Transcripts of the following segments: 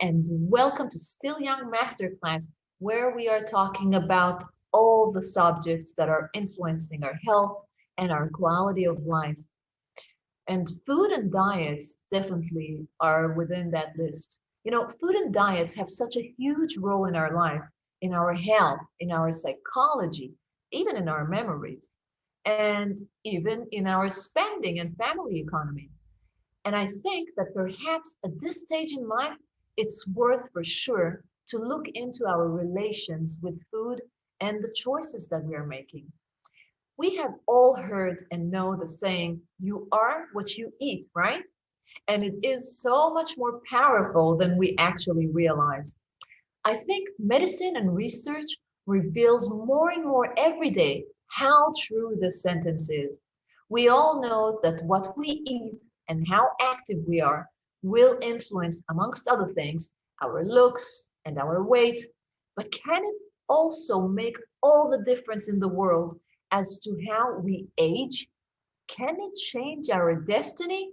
and welcome to Still Young Masterclass, where we are talking about all the subjects that are influencing our health and our quality of life. And food and diets definitely are within that list. Food and diets have such a huge role in our life, in our health, in our psychology, even in our memories, and even in our spending and family economy. And I think that perhaps at this stage in life, it's worth for sure to look into our relations with food and the choices that we are making. We have all heard and know the saying, you are what you eat, right? And it is so much more powerful than we actually realize. I think medicine and research reveals more and more every day how true this sentence is. We all know that what we eat and how active we are will influence, amongst other things, our looks and our weight. But can it also make all the difference in the world as to how we age? Can it change our destiny?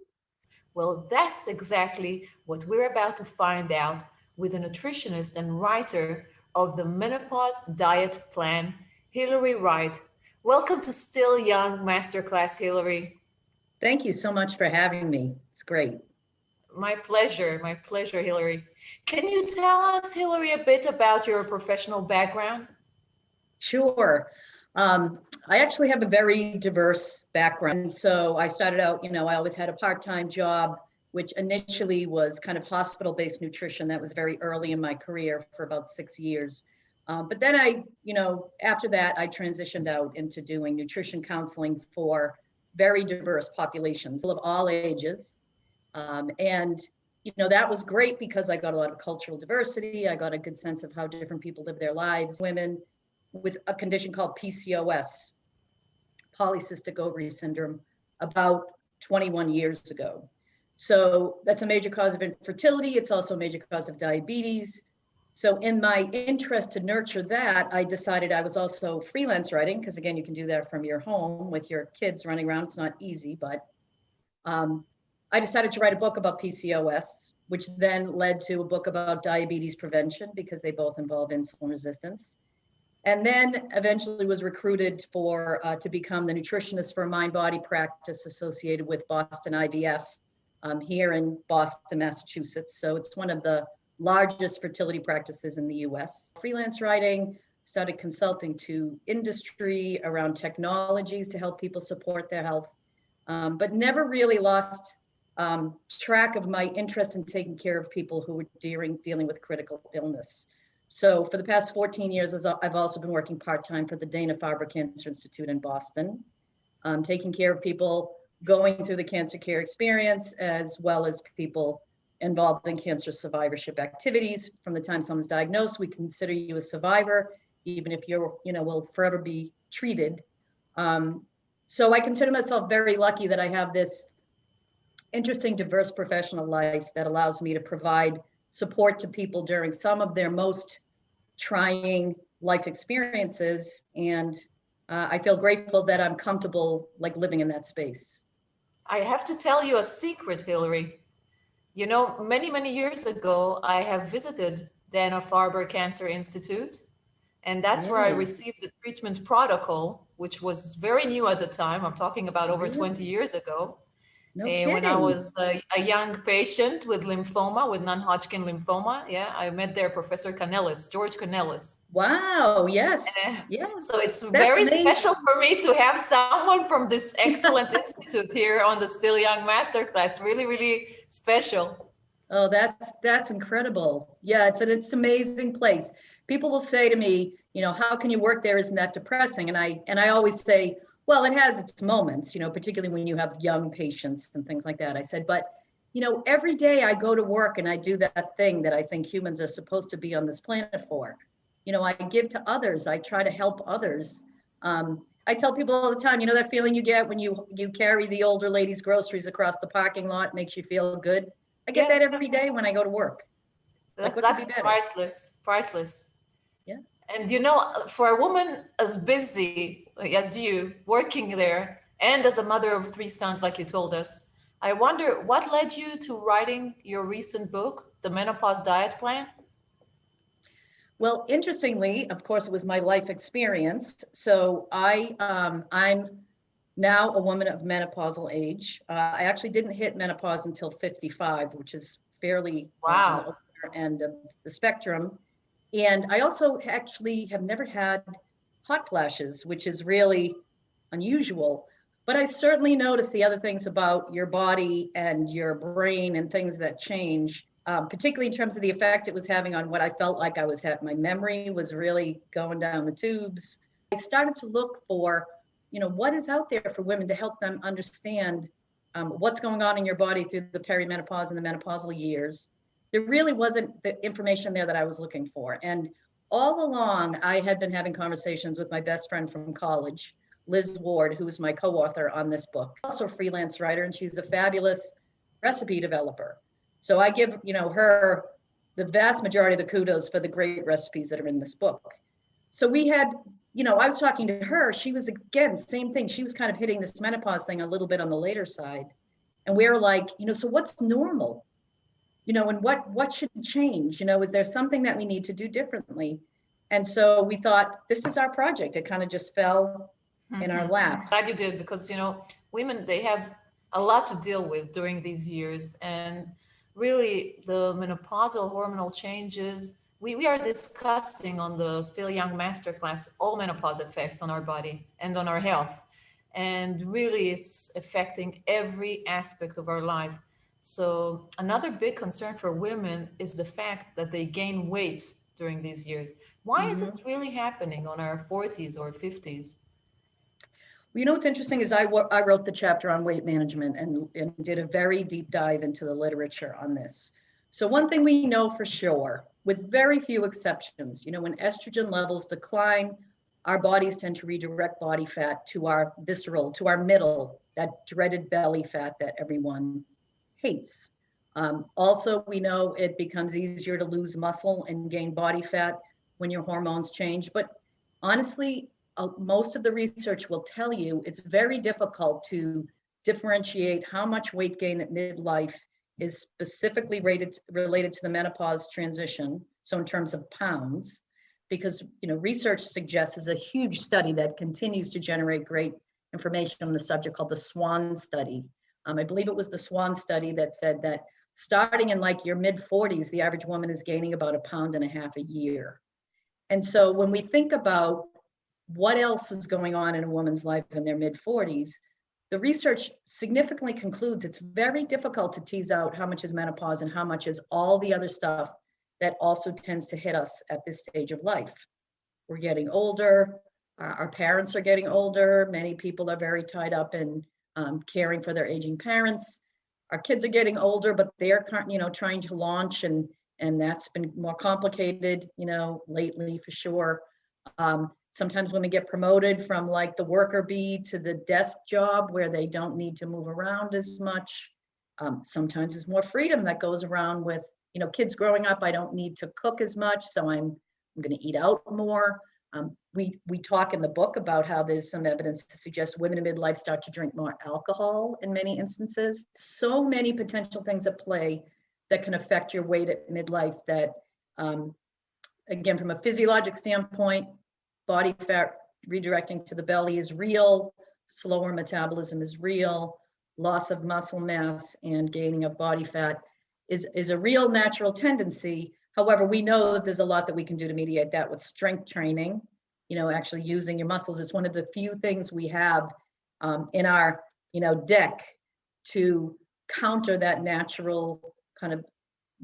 Well, that's exactly what we're about to find out with a nutritionist and writer of the Menopause Diet Plan, Hillary Wright. Welcome to Still Young Masterclass, Hillary. Thank you so much for having me. It's great. My pleasure, Hillary. Can you tell us, Hillary, a bit about your professional background? Sure. I actually have a very diverse background. So I started out, I always had a part-time job, which initially was kind of hospital-based nutrition. That was very early in my career for about 6 years. But then after that, I transitioned out into doing nutrition counseling for very diverse populations of all ages. That was great because I got a lot of cultural diversity. I got a good sense of how different people live their lives. Women with a condition called PCOS, polycystic ovary syndrome, about 21 years ago. So that's a major cause of infertility. It's also a major cause of diabetes. So in my interest to nurture that, I decided I was also freelance writing, because again, you can do that from your home with your kids running around. It's not easy, but I decided to write a book about PCOS, which then led to a book about diabetes prevention because they both involve insulin resistance. And then eventually was recruited to become the nutritionist for a mind-body practice associated with Boston IVF here in Boston, Massachusetts. So it's one of the largest fertility practices in the US. Freelance writing, started consulting to industry around technologies to help people support their health, but never really lost track of my interest in taking care of people who were dealing with critical illness. So for the past 14 years, I've also been working part-time for the Dana-Farber Cancer Institute in Boston, taking care of people going through the cancer care experience, as well as people involved in cancer survivorship activities. From the time someone's diagnosed, we consider you a survivor, even if will forever be treated. So I consider myself very lucky that I have this interesting, diverse professional life that allows me to provide support to people during some of their most trying life experiences. And I feel grateful that I'm comfortable living in that space. I have to tell you a secret, Hillary. Many, many years ago, I have visited Dana-Farber Cancer Institute, and that's where I received the treatment protocol, which was very new at the time. I'm talking about over 20 years ago. No kidding. When I was a young patient with lymphoma, with non-Hodgkin lymphoma, I met there Professor Canellis, George Canellis. Wow, yes. So it's very amazing. Special for me to have someone from this excellent institute here on the Still Young Masterclass. Really, really special. Oh, that's incredible. Yeah, it's an amazing place. People will say to me, how can you work there? Isn't that depressing? And I always say, well, it has its moments, particularly when you have young patients and things like that. I said, but, every day I go to work and I do that thing that I think humans are supposed to be on this planet for. I give to others. I try to help others. I tell people all the time, that feeling you get when you carry the older lady's groceries across the parking lot, makes you feel good. I get that every day when I go to work. That's priceless. Yeah. And for a woman as busy as you, working there, and as a mother of 3 sons, like you told us, I wonder what led you to writing your recent book, the Menopause Diet plan? Well, interestingly, of course, it was my life experience. So I'm now a woman of menopausal age. I actually didn't hit menopause until 55, which is fairly on the Wow. older end of the spectrum. And I also actually have never had hot flashes, which is really unusual. But I certainly noticed the other things about your body and your brain and things that change, particularly in terms of the effect it was having on what I felt like I was having. My memory was really going down the tubes. I started to look for, what is out there for women to help them understand what's going on in your body through the perimenopause and the menopausal years. There really wasn't the information there that I was looking for. And all along, I had been having conversations with my best friend from college, Liz Ward, who is my co-author on this book, also a freelance writer, and she's a fabulous recipe developer. So I give, her the vast majority of the kudos for the great recipes that are in this book. So we had, I was talking to her. She was, again, same thing. She was kind of hitting this menopause thing a little bit on the later side. And we were like, so what's normal? And what should change? Is there something that we need to do differently? And so we thought, this is our project. It kind of just fell in our laps. Glad you did, because women, they have a lot to deal with during these years, and really the menopausal hormonal changes we are discussing on the Still Young Masterclass all menopause effects on our body and on our health, and really it's affecting every aspect of our life. So another big concern for women is the fact that they gain weight during these years. Why is it really happening on our 40s or 50s? Well, what's interesting is I wrote the chapter on weight management and did a very deep dive into the literature on this. So one thing we know for sure, with very few exceptions, when estrogen levels decline, our bodies tend to redirect body fat to our visceral, to our middle, that dreaded belly fat that everyone hates. Also, we know it becomes easier to lose muscle and gain body fat when your hormones change. But honestly, most of the research will tell you it's very difficult to differentiate how much weight gain at midlife is specifically related to the menopause transition. So in terms of pounds, because research suggests is a huge study that continues to generate great information on the subject called the SWAN study. I believe it was the SWAN study that said that starting in like your mid 40s, the average woman is gaining about 1.5 pounds a year. And so when we think about what else is going on in a woman's life in their mid 40s, the research significantly concludes it's very difficult to tease out how much is menopause and how much is all the other stuff that also tends to hit us at this stage of life. We're getting older, our parents are getting older, many people are very tied up in caring for their aging parents. Our kids are getting older, but they're trying to launch, and that's been more complicated, lately for sure. Sometimes women get promoted from like the worker bee to the desk job where they don't need to move around as much. Sometimes there's more freedom that goes around with, kids growing up. I don't need to cook as much, so I'm going to eat out more. We talk in the book about how there's some evidence to suggest women in midlife start to drink more alcohol in many instances. So many potential things at play that can affect your weight at midlife that, again, from a physiologic standpoint, body fat redirecting to the belly is real, slower metabolism is real, loss of muscle mass and gaining of body fat is a real natural tendency. However, we know that there's a lot that we can do to mediate that with strength training, actually using your muscles. It's one of the few things we have in our, deck to counter that natural kind of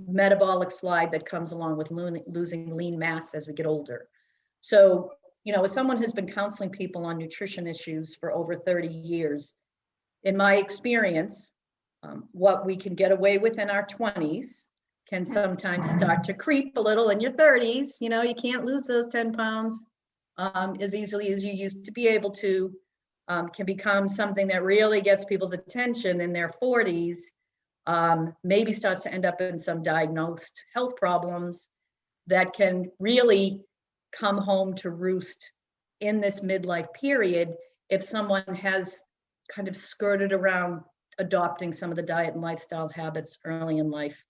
metabolic slide that comes along with losing lean mass as we get older. So, as someone who's been counseling people on nutrition issues for over 30 years, in my experience, what we can get away with in our 20s can sometimes start to creep a little in your 30s. You can't lose those 10 pounds as easily as you used to be able to, can become something that really gets people's attention in their 40s, maybe starts to end up in some diagnosed health problems that can really come home to roost in this midlife period if someone has kind of skirted around adopting some of the diet and lifestyle habits early in life.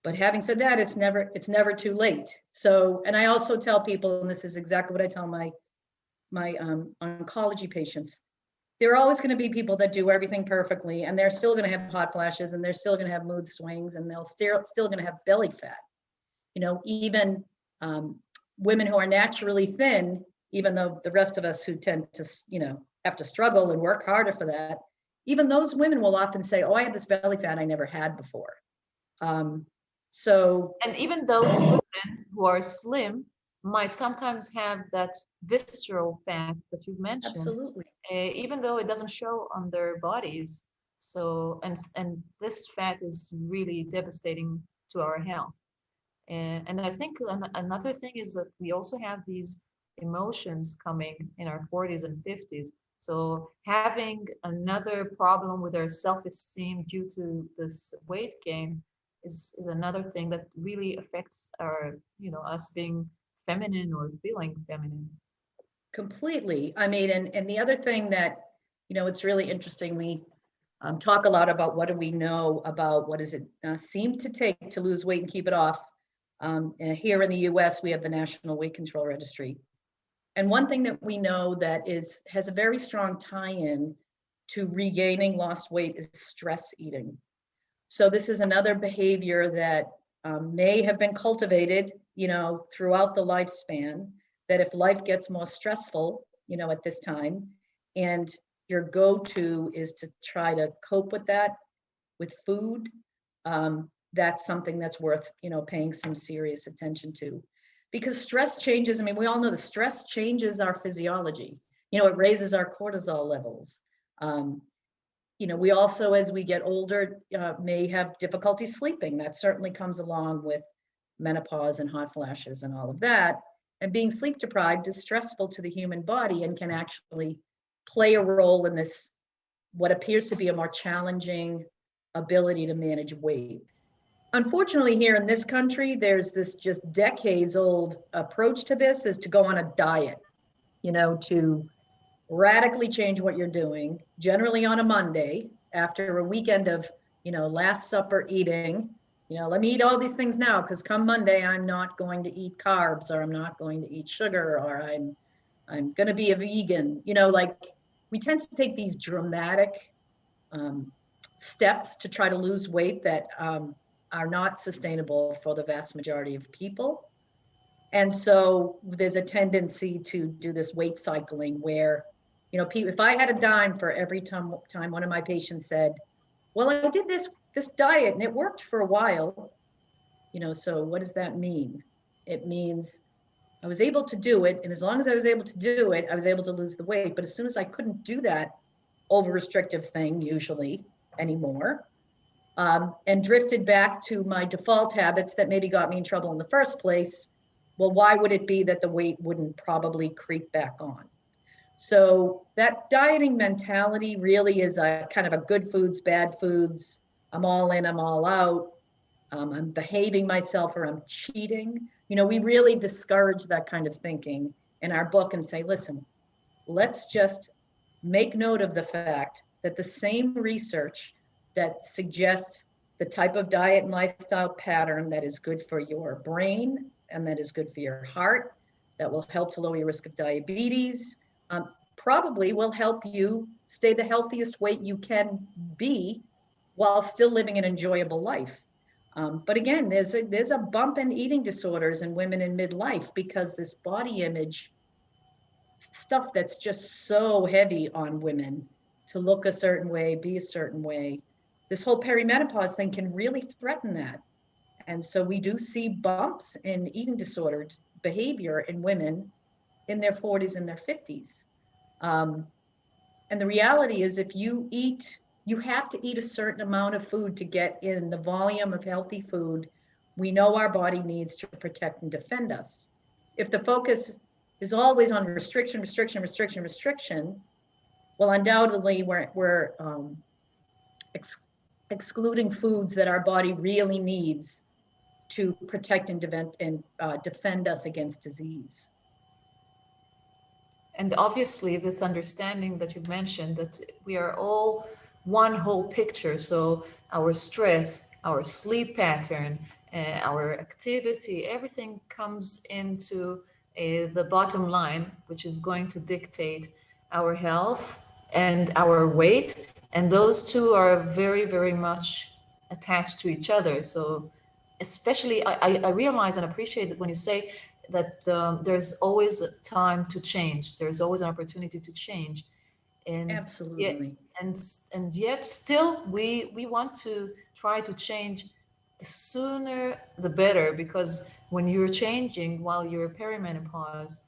But having said that, it's never too late. So, and I also tell people, and this is exactly what I tell my oncology patients, there are always going to be people that do everything perfectly, and they're still going to have hot flashes, and they're still going to have mood swings, and they'll still going to have belly fat. You know, even women who are naturally thin, even though the rest of us who tend to, you know, have to struggle and work harder for that, even those women will often say, "Oh, I have this belly fat I never had before." So, and even those women who are slim might sometimes have that visceral fat that you mentioned, absolutely. even though it doesn't show on their bodies. So, and this fat is really devastating to our health. And I think another thing is that we also have these emotions coming in our 40s and 50s. So having another problem with our self-esteem due to this weight gain is another thing that really affects our, you know, us being feminine or feeling feminine. Completely. I mean, and the other thing that, you know, it's really interesting. We talk a lot about what do we know about what does it seem to take to lose weight and keep it off. Here in the US, we have the National Weight Control Registry. And one thing that we know that has a very strong tie-in to regaining lost weight is stress eating. So this is another behavior that may have been cultivated, you know, throughout the lifespan, that if life gets more stressful, you know, at this time, and your go-to is to try to cope with that with food, that's something that's worth, you know, paying some serious attention to. Because stress changes, I mean, we all know the stress changes our physiology. You know, it raises our cortisol levels. You know, we also, as we get older, may have difficulty sleeping. That certainly comes along with menopause and hot flashes and all of that. And being sleep deprived is stressful to the human body and can actually play a role in this, what appears to be a more challenging ability to manage weight. Unfortunately, here in this country, there's this just decades old approach to this, is to go on a diet, you know, to radically change what you're doing, generally on a Monday after a weekend of, you know, Last Supper eating. You know, let me eat all these things now because come Monday, I'm not going to eat carbs, or I'm not going to eat sugar, or I'm going to be a vegan. You know, like we tend to take these dramatic steps to try to lose weight that are not sustainable for the vast majority of people. And so there's a tendency to do this weight cycling where, you know, if I had a dime for every time one of my patients said, well, I did this diet and it worked for a while, you know, so what does that mean? It means I was able to do it. And as long as I was able to do it, I was able to lose the weight. But as soon as I couldn't do that over restrictive thing, usually anymore, and drifted back to my default habits that maybe got me in trouble in the first place, well, why would it be that the weight wouldn't probably creep back on? So that dieting mentality really is a kind of a good foods, bad foods. I'm all in, I'm all out. I'm behaving myself, or I'm cheating. You know, we really discourage that kind of thinking in our book and say, listen, let's just make note of the fact that the same research that suggests the type of diet and lifestyle pattern that is good for your brain and that is good for your heart, that will help to lower your risk of diabetes, probably will help you stay the healthiest weight you can be while still living an enjoyable life. But again, there's a bump in eating disorders in women in midlife because this body image stuff that's just so heavy on women to look a certain way, be a certain way. This whole perimenopause thing can really threaten that. And so we do see bumps in eating disordered behavior in women in their 40s and their 50s. And the reality is, if you eat, you have to eat a certain amount of food to get in the volume of healthy food we know our body needs to protect and defend us. If the focus is always on restriction, restriction, restriction, restriction, well, undoubtedly we're excluding foods that our body really needs to protect and defend us against disease. And obviously, this understanding that you mentioned, that we are all one whole picture. So our stress, our sleep pattern, our activity, everything comes into the bottom line, which is going to dictate our health and our weight. And those two are very, very much attached to each other. So, especially, I realize and appreciate that when you say that there's always a time to change, there's always an opportunity to change. And yet, Absolutely. and yet still we want to try to change, the sooner the better, because when you're changing while you're perimenopause,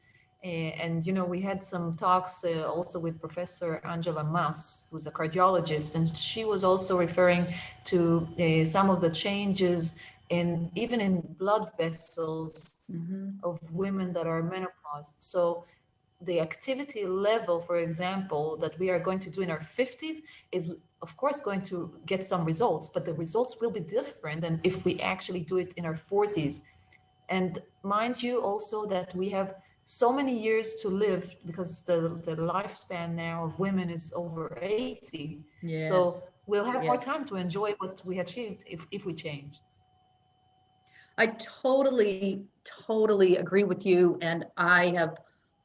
and we had some talks also with Professor Angela Mas, who's a cardiologist, and she was also referring to some of the changes in even in blood vessels Hmm. of women that are menopause. So the activity level, for example, that we are going to do in our 50s is, of course, going to get some results, but the results will be different than if we actually do it in our 40s. And mind you also that we have so many years to live, because the lifespan now of women is over 80. So Yes. we'll have more Yes. time to enjoy what we achieved if we change. I totally, totally agree with you. And I have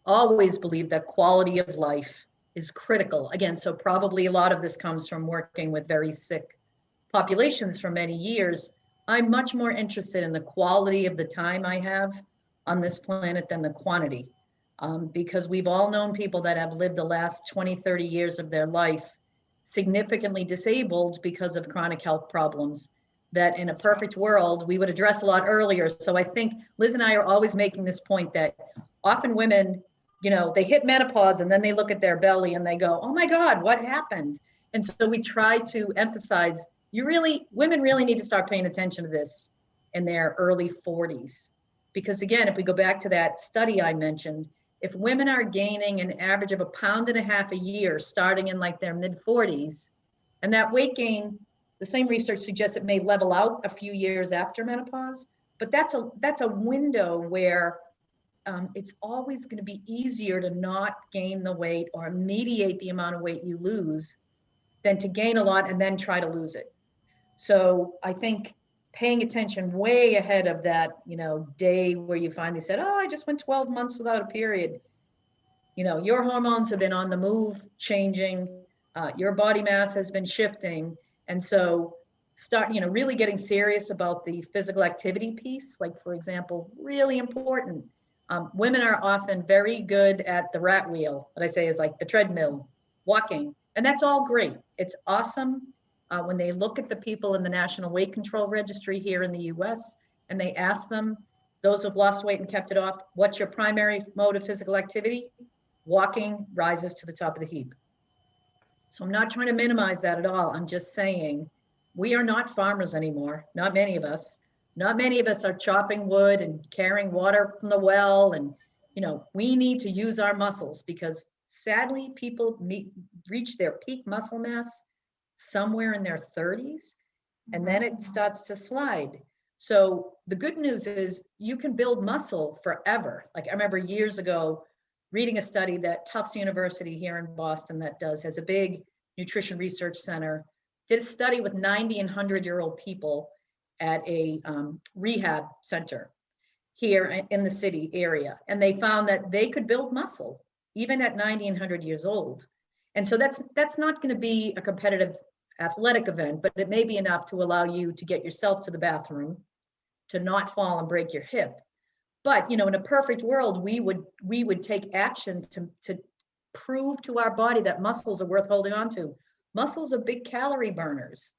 always believed that quality of life is critical. Again, so probably a lot of this comes from working with very sick populations for many years. I'm much more interested in the quality of the time I have on this planet than the quantity. Because we've all known people that have lived the last 20, 30 years of their life significantly disabled because of chronic health problems that in a That's right. perfect world we would address a lot earlier. So I think Liz and I are always making this point that often women, they hit menopause and then they look at their belly and they go, oh my God, what happened? And so we try to emphasize women really need to start paying attention to this in their early 40s. Because again, if we go back to that study I mentioned, if women are gaining an average of 1.5 pounds a year starting in like their mid 40s, and that weight gain, the same research suggests it may level out a few years after menopause, but that's a window where it's always going to be easier to not gain the weight or mediate the amount of weight you lose than to gain a lot and then try to lose it. So I think paying attention way ahead of that, day where you finally said, oh, I just went 12 months without a period. Your hormones have been on the move, changing. Your body mass has been shifting. And so start, really getting serious about the physical activity piece. Like, for example, really important. Women are often very good at the rat wheel, what I say is like the treadmill, walking. And that's all great. It's awesome. When they look at the people in the National Weight Control Registry here in the US and they ask them, those who've lost weight and kept it off, what's your primary mode of physical activity? Walking rises to the top of the heap. So I'm not trying to minimize that at all. I'm just saying we are not farmers anymore. Not many of us. Not many of us are chopping wood and carrying water from the well. And, we need to use our muscles because sadly, people reach their peak muscle mass somewhere in their 30s, and then it starts to slide. So the good news is you can build muscle forever. Like I remember years ago reading a study that Tufts University here in Boston has a big nutrition research center, did a study with 90 and 100-year-old people at a rehab center here in the city area. And they found that they could build muscle even at 90 and 100 years old. And so that's not going to be a competitive athletic event, but it may be enough to allow you to get yourself to the bathroom, to not fall and break your hip. But in a perfect world, we would take action to prove to our body that muscles are worth holding on to. Muscles are big calorie burners,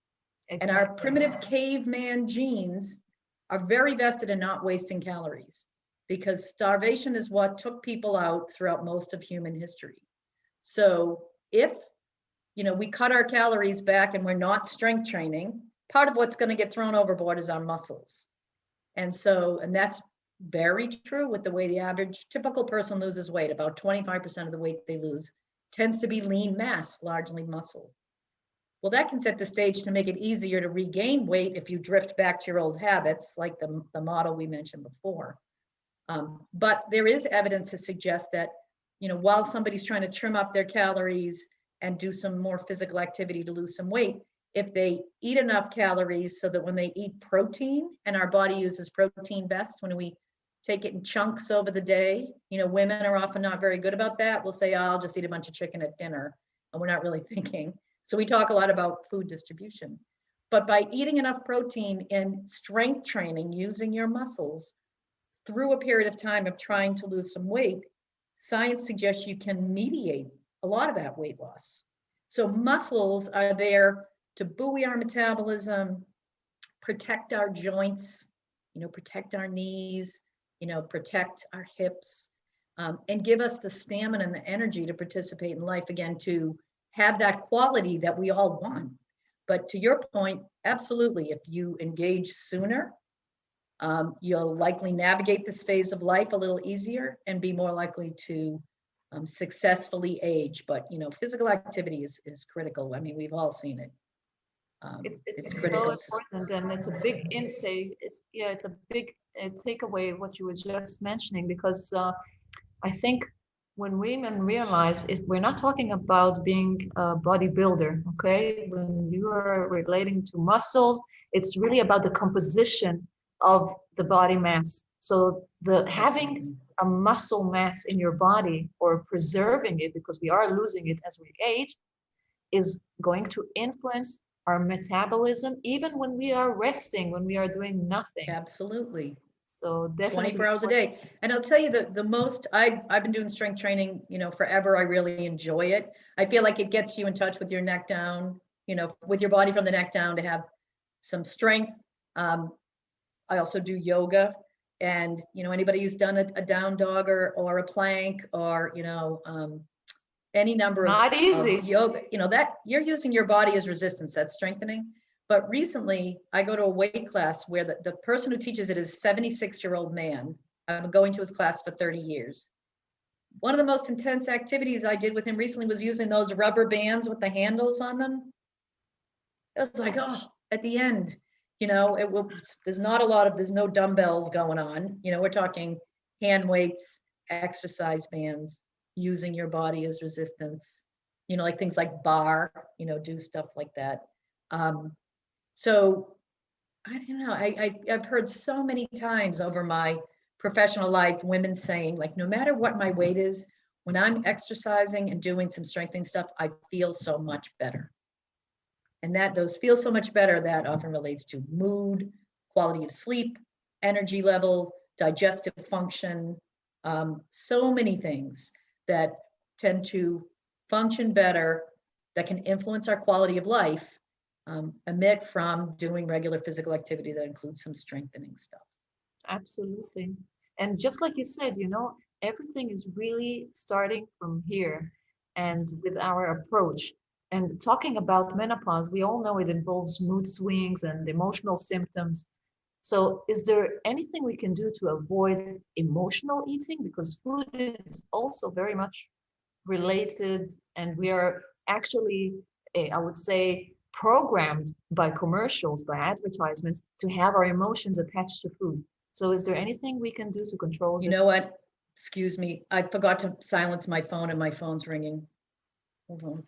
and our Exactly. primitive caveman genes are very vested in not wasting calories because starvation is what took people out throughout most of human history. So if we cut our calories back and we're not strength training, part of what's going to get thrown overboard is our muscles. And that's very true with the way the average typical person loses weight. About 25% of the weight they lose tends to be lean mass, largely muscle. Well, that can set the stage to make it easier to regain weight if you drift back to your old habits, like the model we mentioned before. But there is evidence to suggest that, while somebody's trying to trim up their calories and do some more physical activity to lose some weight, if they eat enough calories so that when they eat protein, and our body uses protein best when we take it in chunks over the day. Women are often not very good about that. We'll say, oh, I'll just eat a bunch of chicken at dinner, and we're not really thinking. So we talk a lot about food distribution. But by eating enough protein and strength training, using your muscles through a period of time of trying to lose some weight, science suggests you can mediate a lot of that weight loss. So muscles are there to buoy our metabolism, protect our joints, protect our knees, protect our hips, and give us the stamina and the energy to participate in life again, to have that quality that we all want. But to your point, absolutely, if you engage sooner, you'll likely navigate this phase of life a little easier and be more likely to successfully age. But physical activity is critical. I mean, we've all seen it. It's critical. so important, and it's a big intake. It's a big takeaway what you were just mentioning, because I think when women realize it, we're not talking about being a bodybuilder, okay? When you are relating to muscles, it's really about the composition of the body mass. So having a muscle mass in your body, or preserving it, because we are losing it as we age, is going to influence our metabolism, even when we are resting, when we are doing nothing. Absolutely. So definitely 24 hours a day. And I'll tell you the most, I've been doing strength training, forever. I really enjoy it. I feel like it gets you in touch with your neck down, with your body from the neck down, to have some strength. I also do yoga, and, anybody who's done a down dog or a plank, or, any number not easy of yoga, that you're using your body as resistance, that's strengthening. But recently, I go to a weight class where the person who teaches it is a 76-year-old man. I've been going to his class for 30 years. One of the most intense activities I did with him recently was using those rubber bands with the handles on them. It was like, oh, at the end, there's no dumbbells going on. We're talking hand weights, exercise bands, using your body as resistance, like things like bar, do stuff like that. So I don't know, I've heard so many times over my professional life, women saying, like, no matter what my weight is, when I'm exercising and doing some strengthening stuff, I feel so much better. And those feel so much better, that often relates to mood, quality of sleep, energy level, digestive function, so many things that tend to function better, that can influence our quality of life, emit from doing regular physical activity that includes some strengthening stuff. Absolutely. And just like you said, everything is really starting from here, and with our approach. And talking about menopause, we all know it involves mood swings and emotional symptoms. So is there anything we can do to avoid emotional eating? Because food is also very much related, and we are actually, I would say, programmed by commercials, by advertisements, to have our emotions attached to food. So is there anything we can do to control this? You know what? Excuse me. I forgot to silence my phone, and my phone's ringing. Hold on.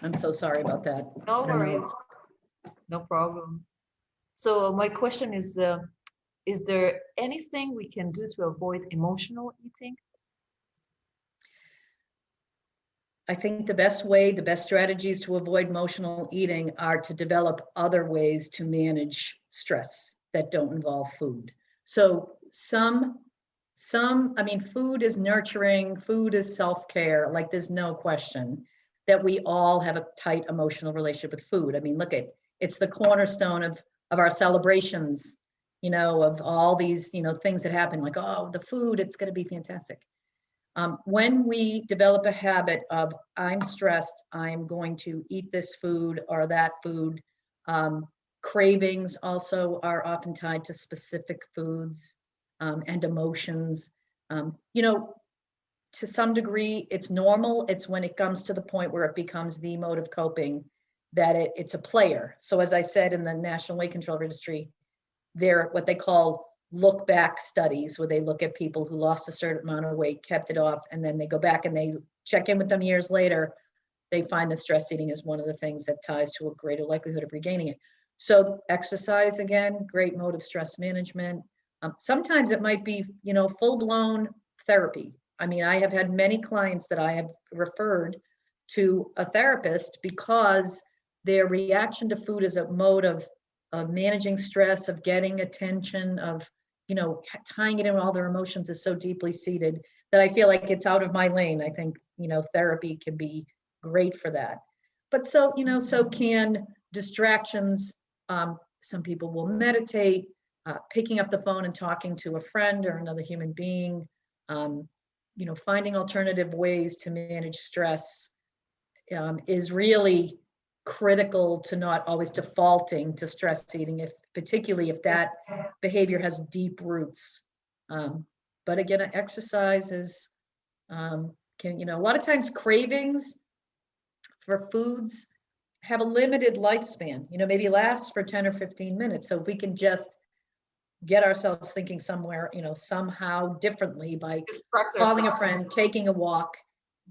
I'm so sorry about that. No worries. No problem. So my question is there anything we can do to avoid emotional eating? I think the best strategies to avoid emotional eating are to develop other ways to manage stress that don't involve food. So food is nurturing, food is self-care, like there's no question that we all have a tight emotional relationship with food. I mean, it's the cornerstone of our celebrations, of all these, things that happen, like, oh, the food, it's going to be fantastic. When we develop a habit of, I'm stressed, I'm going to eat this food or that food, cravings also are often tied to specific foods, and emotions. To some degree, it's normal. It's when it comes to the point where it becomes the mode of coping that it's a player. So as I said, in the National Weight Control Registry, they're what they call look back studies where they look at people who lost a certain amount of weight, kept it off, and then they go back and they check in with them years later. They find that stress eating is one of the things that ties to a greater likelihood of regaining it. So exercise, again, great mode of stress management. Sometimes it might be, full-blown therapy. I mean, I have had many clients that I have referred to a therapist because their reaction to food is a mode of managing stress, of getting attention, of tying it in with all their emotions is so deeply seated that I feel like it's out of my lane. I think therapy can be great for that. But so can distractions. Some people will meditate, picking up the phone and talking to a friend or another human being, finding alternative ways to manage stress is really critical to not always defaulting to stress eating, particularly if that behavior has deep roots. But again, exercise is, a lot of times cravings for foods have a limited lifespan, maybe lasts for 10 or 15 minutes. So if we can just get ourselves thinking somewhere, somehow differently by calling a friend, taking a walk,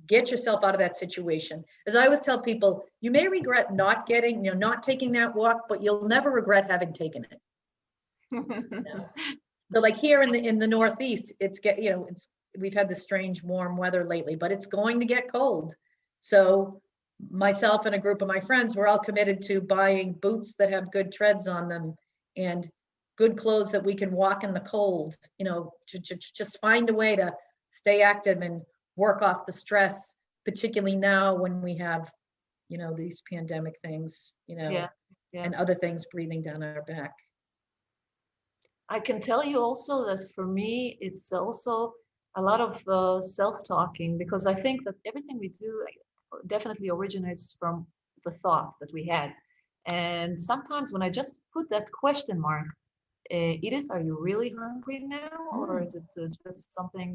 get yourself out of that situation. As I always tell people, you may regret not taking that walk, but you'll never regret having taken it. So like here in the Northeast, we've had this strange warm weather lately, but it's going to get cold. So myself and a group of my friends, we're all committed to buying boots that have good treads on them and good clothes that we can walk in the cold, to just find a way to stay active and work off the stress, particularly now when we have, these pandemic things, and other things breathing down our back. I can tell you also that for me, it's also a lot of self-talking, because I think that everything we do definitely originates from the thought that we had. And sometimes when I just put that question mark, Edith, are you really hungry now? Or is it just something,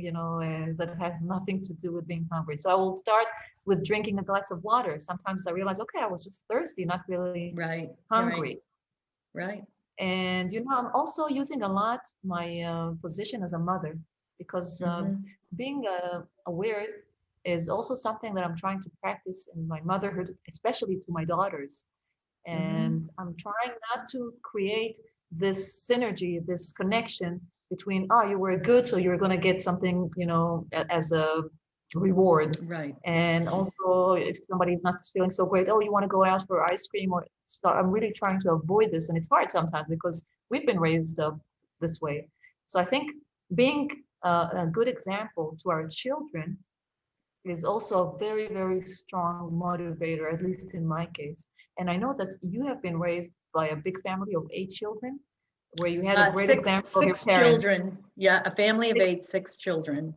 that has nothing to do with being hungry? So I will start with drinking a glass of water. Sometimes I realize, okay, I was just thirsty, not really hungry. Right. And, I'm also using a lot my position as a mother, because being aware is also something that I'm trying to practice in my motherhood, especially to my daughters. And I'm trying not to create this synergy, this connection between, you were good, so you're going to get something, as a reward. Right. And also, if somebody's not feeling so great, you want to go out for ice cream, so I'm really trying to avoid this. And it's hard sometimes because we've been raised up this way. So I think being a good example to our children is also a very, very strong motivator, at least in my case. And I know that you have been raised by a big family of 8 children, where you had a great example of your six parents. Children. Yeah, a family of 8, 6 children.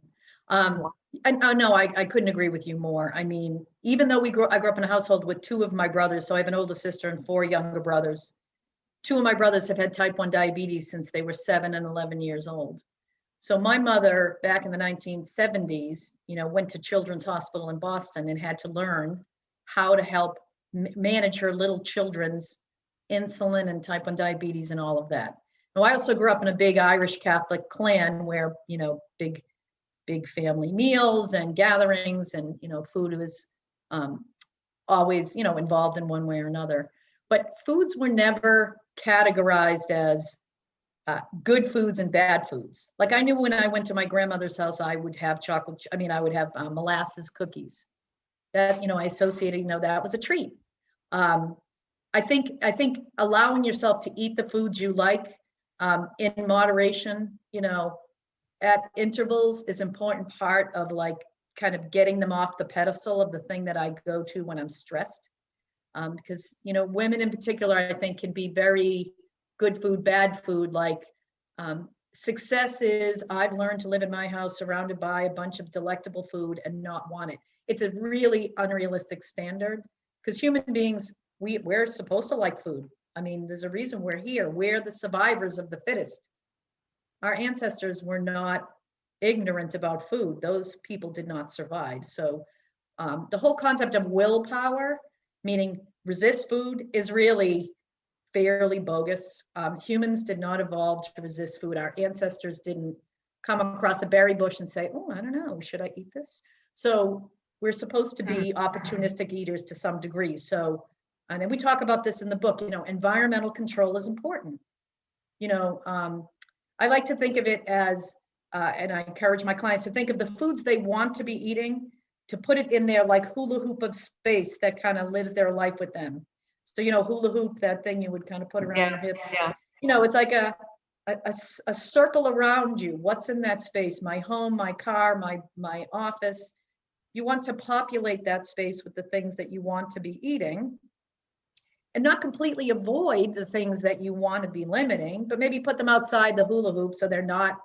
No, I couldn't agree with you more. I mean, even though I grew up in a household with 2 of my brothers, so I have an older sister and 4 younger brothers. 2 of my brothers have had type 1 diabetes since they were 7 and 11 years old. So my mother, back in the 1970s, went to Children's Hospital in Boston and had to learn how to help manage her little children's insulin and type 1 diabetes and all of that. Now, I also grew up in a big Irish Catholic clan where, big family meals and gatherings and, food was always, involved in one way or another. But foods were never categorized as good foods and bad foods. Like I knew when I went to my grandmother's house, I would have I would have molasses cookies. That, I associated, that was a treat. I think allowing yourself to eat the foods you like in moderation, at intervals is an important part of like kind of getting them off the pedestal of the thing that I go to when I'm stressed. Because, women in particular, I think can be very good food, bad food. Like success is, I've learned to live in my house surrounded by a bunch of delectable food and not want it. It's a really unrealistic standard because human beings, we're supposed to like food. I mean, there's a reason we're here. We're the survivors of the fittest. Our ancestors were not ignorant about food. Those people did not survive. So the whole concept of willpower, meaning resist food, is really fairly bogus. Humans did not evolve to resist food. Our ancestors didn't come across a berry bush and say, oh, I don't know, should I eat this? So we're supposed to be opportunistic eaters to some degree. So, and then we talk about this in the book, you know, environmental control is important. You know, I like to think of it as, and I encourage my clients to think of the foods they want to be eating, to put it in their like hula hoop of space that kind of lives their life with them. So, you know, hula hoop, that thing you would kind of put around your hips. Yeah. You know, it's like a circle around you. What's in that space? My home, my car, my office. You want to populate that space with the things that you want to be eating, and not completely avoid the things that you want to be limiting, but maybe put them outside the hula hoop so they're not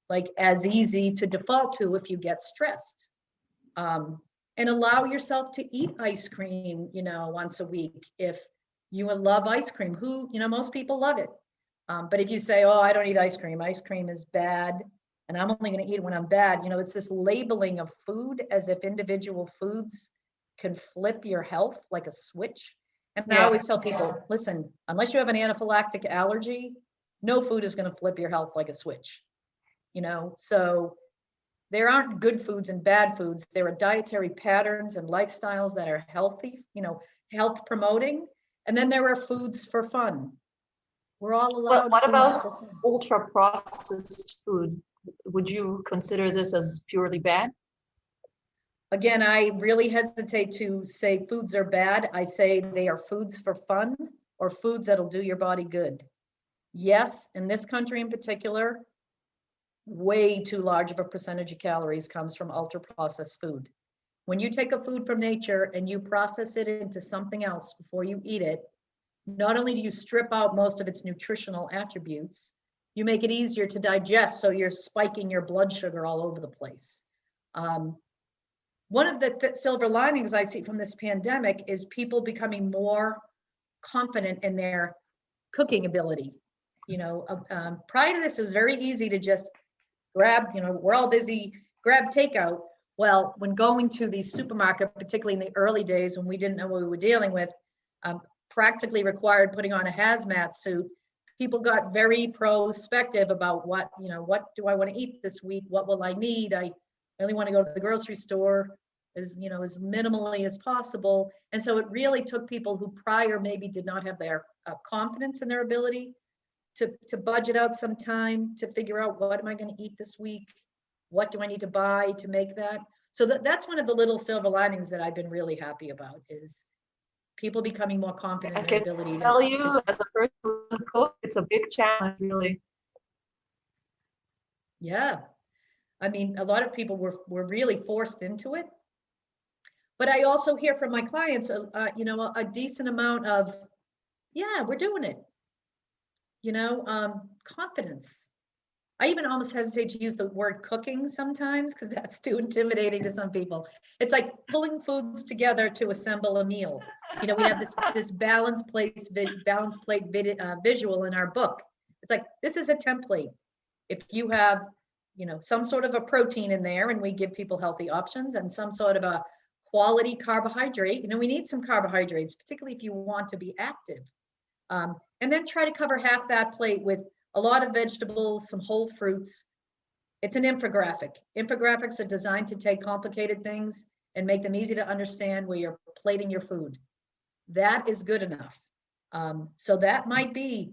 like as easy to default to if you get stressed. And allow yourself to eat ice cream, you know, once a week. If you love ice cream, you know, most people love it. But if you say, oh, I don't eat ice cream is bad, and I'm only going to eat it when I'm bad, you know, it's this labeling of food as if individual foods can flip your health like a switch. And I always tell people, listen, unless you have an anaphylactic allergy, no food is going to flip your health like a switch. You know, so there aren't good foods and bad foods. There are dietary patterns and lifestyles that are healthy, you know, health promoting. And then there are foods for fun. We're all allowed. What about ultra processed food? Would you consider this as purely bad? Again, I really hesitate to say foods are bad. I say they are foods for fun or foods that'll do your body good. Yes, in this country in particular, way too large of a percentage of calories comes from ultra processed food. When you take a food from nature and you process it into something else before you eat it, not only do you strip out most of its nutritional attributes, you make it easier to digest, so you're spiking your blood sugar all over the place. One of the silver linings I see from this pandemic is people becoming more confident in their cooking ability. You know, prior to this, it was very easy to just grab, you know, we're all busy, grab takeout. Well, when going to the supermarket, particularly in the early days when we didn't know what we were dealing with, practically required putting on a hazmat suit, people got very prospective about what, you know, what do I want to eat this week? What will I need? I really want to go to the grocery store as, you know, as minimally as possible. And so it really took people who prior maybe did not have their confidence in their ability to budget out some time to figure out, what am I going to eat this week? What do I need to buy to make that? So that's one of the little silver linings that I've been really happy about, is people becoming more confident in their ability. I can tell you, as a first cook, it's a big challenge, really. Yeah. I mean, a lot of people were really forced into it. But I also hear from my clients, you know, a decent amount of, yeah, we're doing it. You know, confidence. I even almost hesitate to use the word cooking sometimes, because that's too intimidating to some people. It's like pulling foods together to assemble a meal. You know, we have this balance plate visual in our book. It's like, this is a template. If you have, you know, some sort of a protein in there, and we give people healthy options, and some sort of a quality carbohydrate, you know, we need some carbohydrates, particularly if you want to be active. And then try to cover half that plate with a lot of vegetables, some whole fruits. It's an infographic. Infographics are designed to take complicated things and make them easy to understand where you're plating your food. That is good enough. So that might be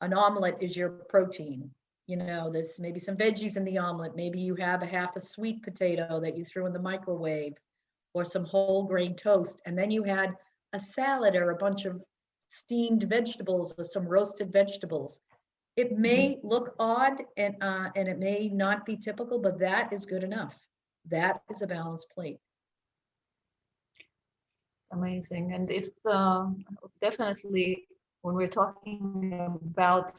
an omelet is your protein. You know, there's maybe some veggies in the omelet. Maybe you have a half a sweet potato that you threw in the microwave, or some whole grain toast. And then you had a salad or a bunch of steamed vegetables or some roasted vegetables. It may look odd and it may not be typical, but that is good enough. That is a balanced plate. Amazing. And if definitely when we're talking about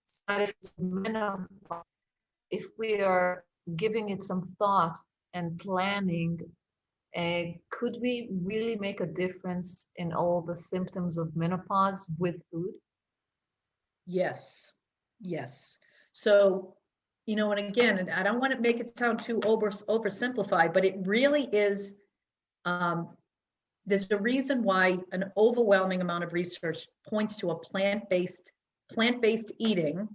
side effects of menopause, if we are giving it some thought and planning, could we really make a difference in all the symptoms of menopause with food? Yes. Yes. So, you know, and again, I don't want to make it sound too oversimplified, but it really is there's a reason why an overwhelming amount of research points to a plant-based eating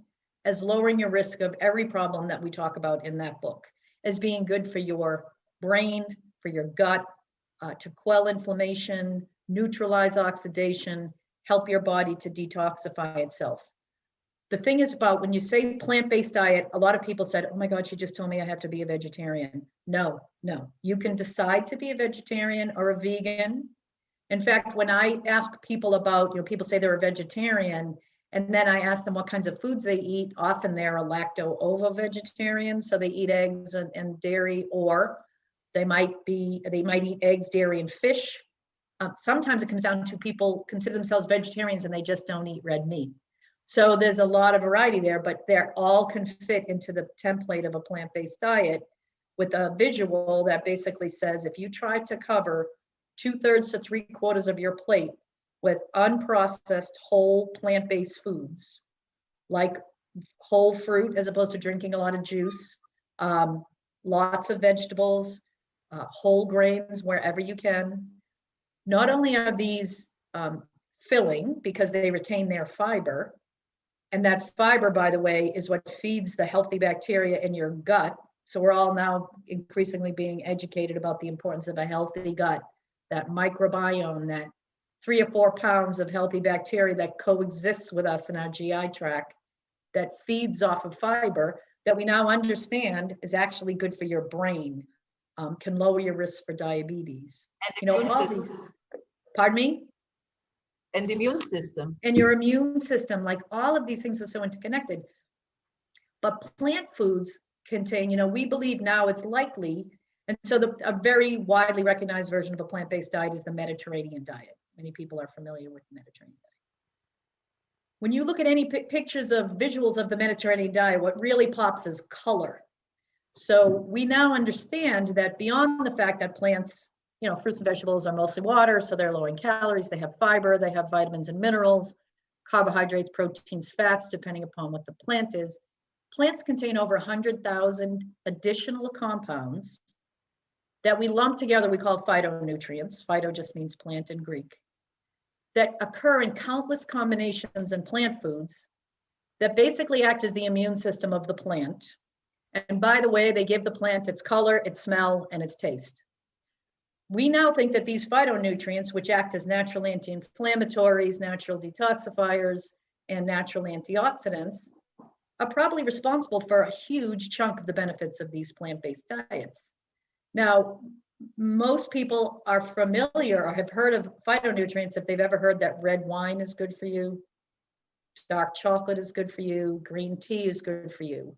as lowering your risk of every problem that we talk about in that book, as being good for your brain, for your gut, to quell inflammation, neutralize oxidation, help your body to detoxify itself. The thing is about when you say plant-based diet, a lot of people said, oh my God, she just told me I have to be a vegetarian. No. You can decide to be a vegetarian or a vegan. In fact, when I ask people about, people say they're a vegetarian, and then I ask them what kinds of foods they eat, often they're a lacto-ovo vegetarian, so they eat eggs and dairy, or they might eat eggs, dairy, and fish. Sometimes it comes down to people consider themselves vegetarians and they just don't eat red meat. So there's a lot of variety there, but they're all can fit into the template of a plant-based diet with a visual that basically says, if you try to cover 2/3 to 3/4 of your plate with unprocessed whole plant-based foods, like whole fruit, as opposed to drinking a lot of juice, lots of vegetables, whole grains wherever you can. Not only are these filling because they retain their fiber, and that fiber, by the way, is what feeds the healthy bacteria in your gut. So we're all now increasingly being educated about the importance of a healthy gut, that microbiome, that 3 or 4 pounds of healthy bacteria that coexists with us in our GI tract, that feeds off of fiber, that we now understand is actually good for your brain, can lower your risk for diabetes. And the immune system. Pardon me? And the immune system. And your immune system, like all of these things are so interconnected. But plant foods contain, we believe now it's likely, and so a very widely recognized version of a plant-based diet is the Mediterranean diet. Many people are familiar with the Mediterranean diet. When you look at any pictures of visuals of the Mediterranean diet, what really pops is color. So we now understand that beyond the fact that plants, fruits and vegetables are mostly water, so they're low in calories, they have fiber, they have vitamins and minerals, carbohydrates, proteins, fats, depending upon what the plant is. Plants contain over 100,000 additional compounds that we lump together, we call phytonutrients. Phyto just means plant in Greek, that occur in countless combinations in plant foods that basically act as the immune system of the plant. And by the way, they give the plant its color, its smell, and its taste. We now think that these phytonutrients, which act as natural anti-inflammatories, natural detoxifiers, and natural antioxidants, are probably responsible for a huge chunk of the benefits of these plant-based diets. Now, most people are familiar or have heard of phytonutrients if they've ever heard that red wine is good for you, dark chocolate is good for you, green tea is good for you.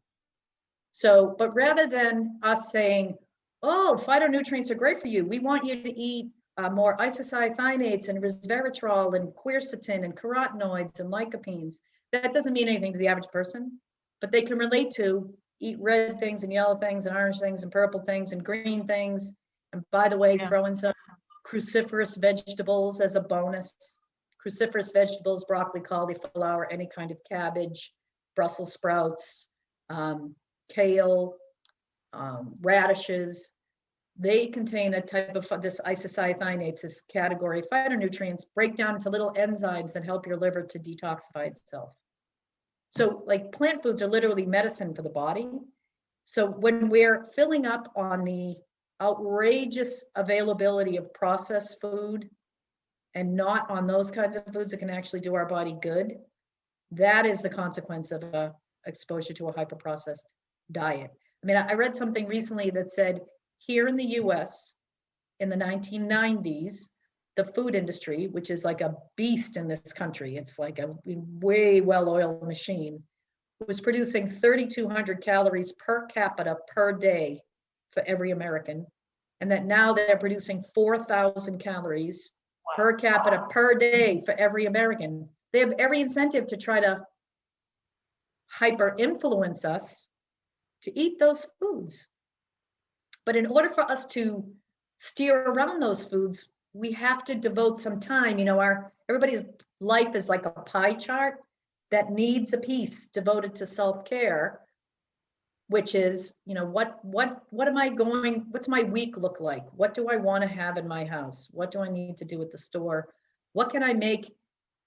So, but rather than us saying, oh, phytonutrients are great for you, we want you to eat more isocyanates and resveratrol and quercetin and carotenoids and lycopenes. That doesn't mean anything to the average person, but they can relate to eat red things and yellow things and orange things and purple things and green things. And by the way, throw in some cruciferous vegetables as a bonus. Cruciferous vegetables, broccoli, cauliflower, any kind of cabbage, Brussels sprouts, kale, radishes. They contain a type of this isocyanates, this category of phytonutrients, break down into little enzymes that help your liver to detoxify itself. So like plant foods are literally medicine for the body. So when we're filling up on the outrageous availability of processed food and not on those kinds of foods that can actually do our body good, that is the consequence of exposure to a hyper-processed diet. I mean, I read something recently that said here in the US in the 1990s, the food industry, which is like a beast in this country, it's like a way well-oiled machine, was producing 3,200 calories per capita per day for every American. And that now they're producing 4,000 calories per capita per day for every American. They have every incentive to try to hyper-influence us to eat those foods. But in order for us to steer around those foods, we have to devote some time. Everybody's life is like a pie chart that needs a piece devoted to self-care. which is, what am I going, what's my week look like? What do I want to have in my house? What do I need to do at the store? What can I make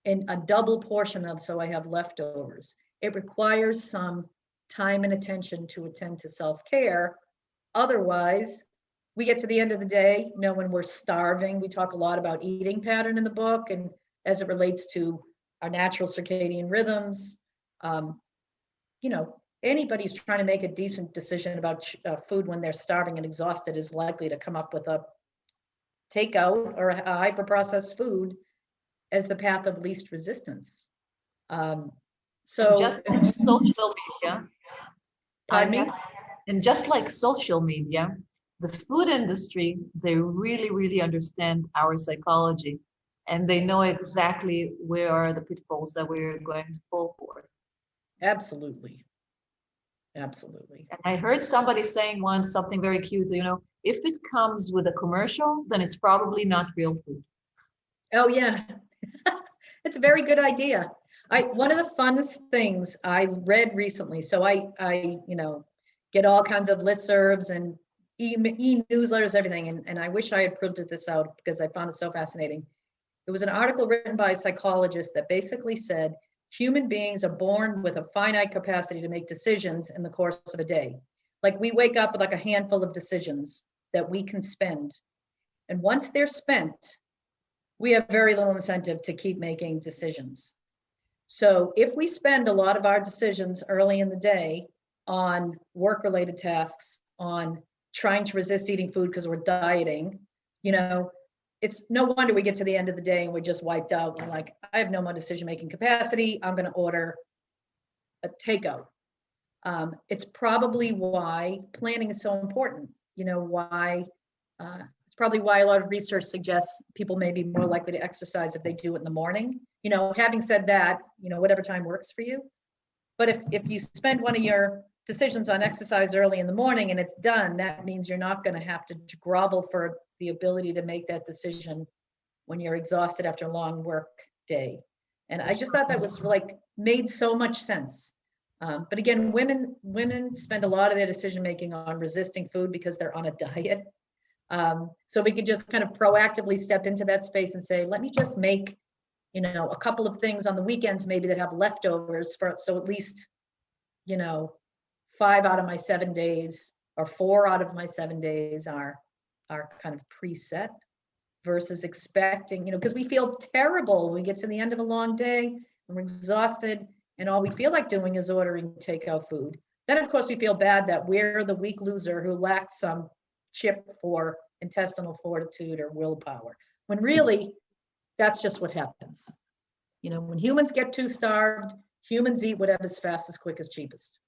in a double portion of so I have leftovers? It requires some time and attention to attend to self-care. Otherwise, we get to the end of the day, when we're starving. We talk a lot about eating pattern in the book, and as it relates to our natural circadian rhythms. Anybody's trying to make a decent decision about food when they're starving and exhausted is likely to come up with a takeout or a hyper-processed food as the path of least resistance. And just like social media, Pardon me? And just like social media, the food industry, they really, really understand our psychology, and they know exactly where are the pitfalls that we're going to fall for. Absolutely. Absolutely. And I heard somebody saying once something very cute, if it comes with a commercial, then it's probably not real food. Oh yeah, it's a very good idea. One of the funnest things I read recently, so I get all kinds of listservs and e-newsletters, everything, and I wish I had printed this out because I found it so fascinating. It was an article written by a psychologist that basically said human beings are born with a finite capacity to make decisions in the course of a day. Like, we wake up with like a handful of decisions that we can spend. And once they're spent, we have very little incentive to keep making decisions. So if we spend a lot of our decisions early in the day on work-related tasks, on trying to resist eating food because we're dieting, it's no wonder we get to the end of the day and we're just wiped out. We're like, I have no more decision-making capacity. I'm going to order a takeout. It's probably why planning is so important. It's probably why a lot of research suggests people may be more likely to exercise if they do it in the morning. Having said that, whatever time works for you. But if you spend one of your decisions on exercise early in the morning and it's done, that means you're not going to have to grovel for the ability to make that decision when you're exhausted after a long work day. And I just thought that was made so much sense. But again, women spend a lot of their decision making on resisting food because they're on a diet. So we could just kind of proactively step into that space and say, let me just make, a couple of things on the weekends maybe that have leftovers so at least, 5 out of my 7 days or 4 out of my 7 days are kind of preset, versus expecting, because we feel terrible when we get to the end of a long day and we're exhausted and all we feel like doing is ordering takeout food. Then of course we feel bad that we're the weak loser who lacks some chip for intestinal fortitude or willpower, when really that's just what happens. When humans get too starved, humans eat whatever's fastest, quickest, cheapest.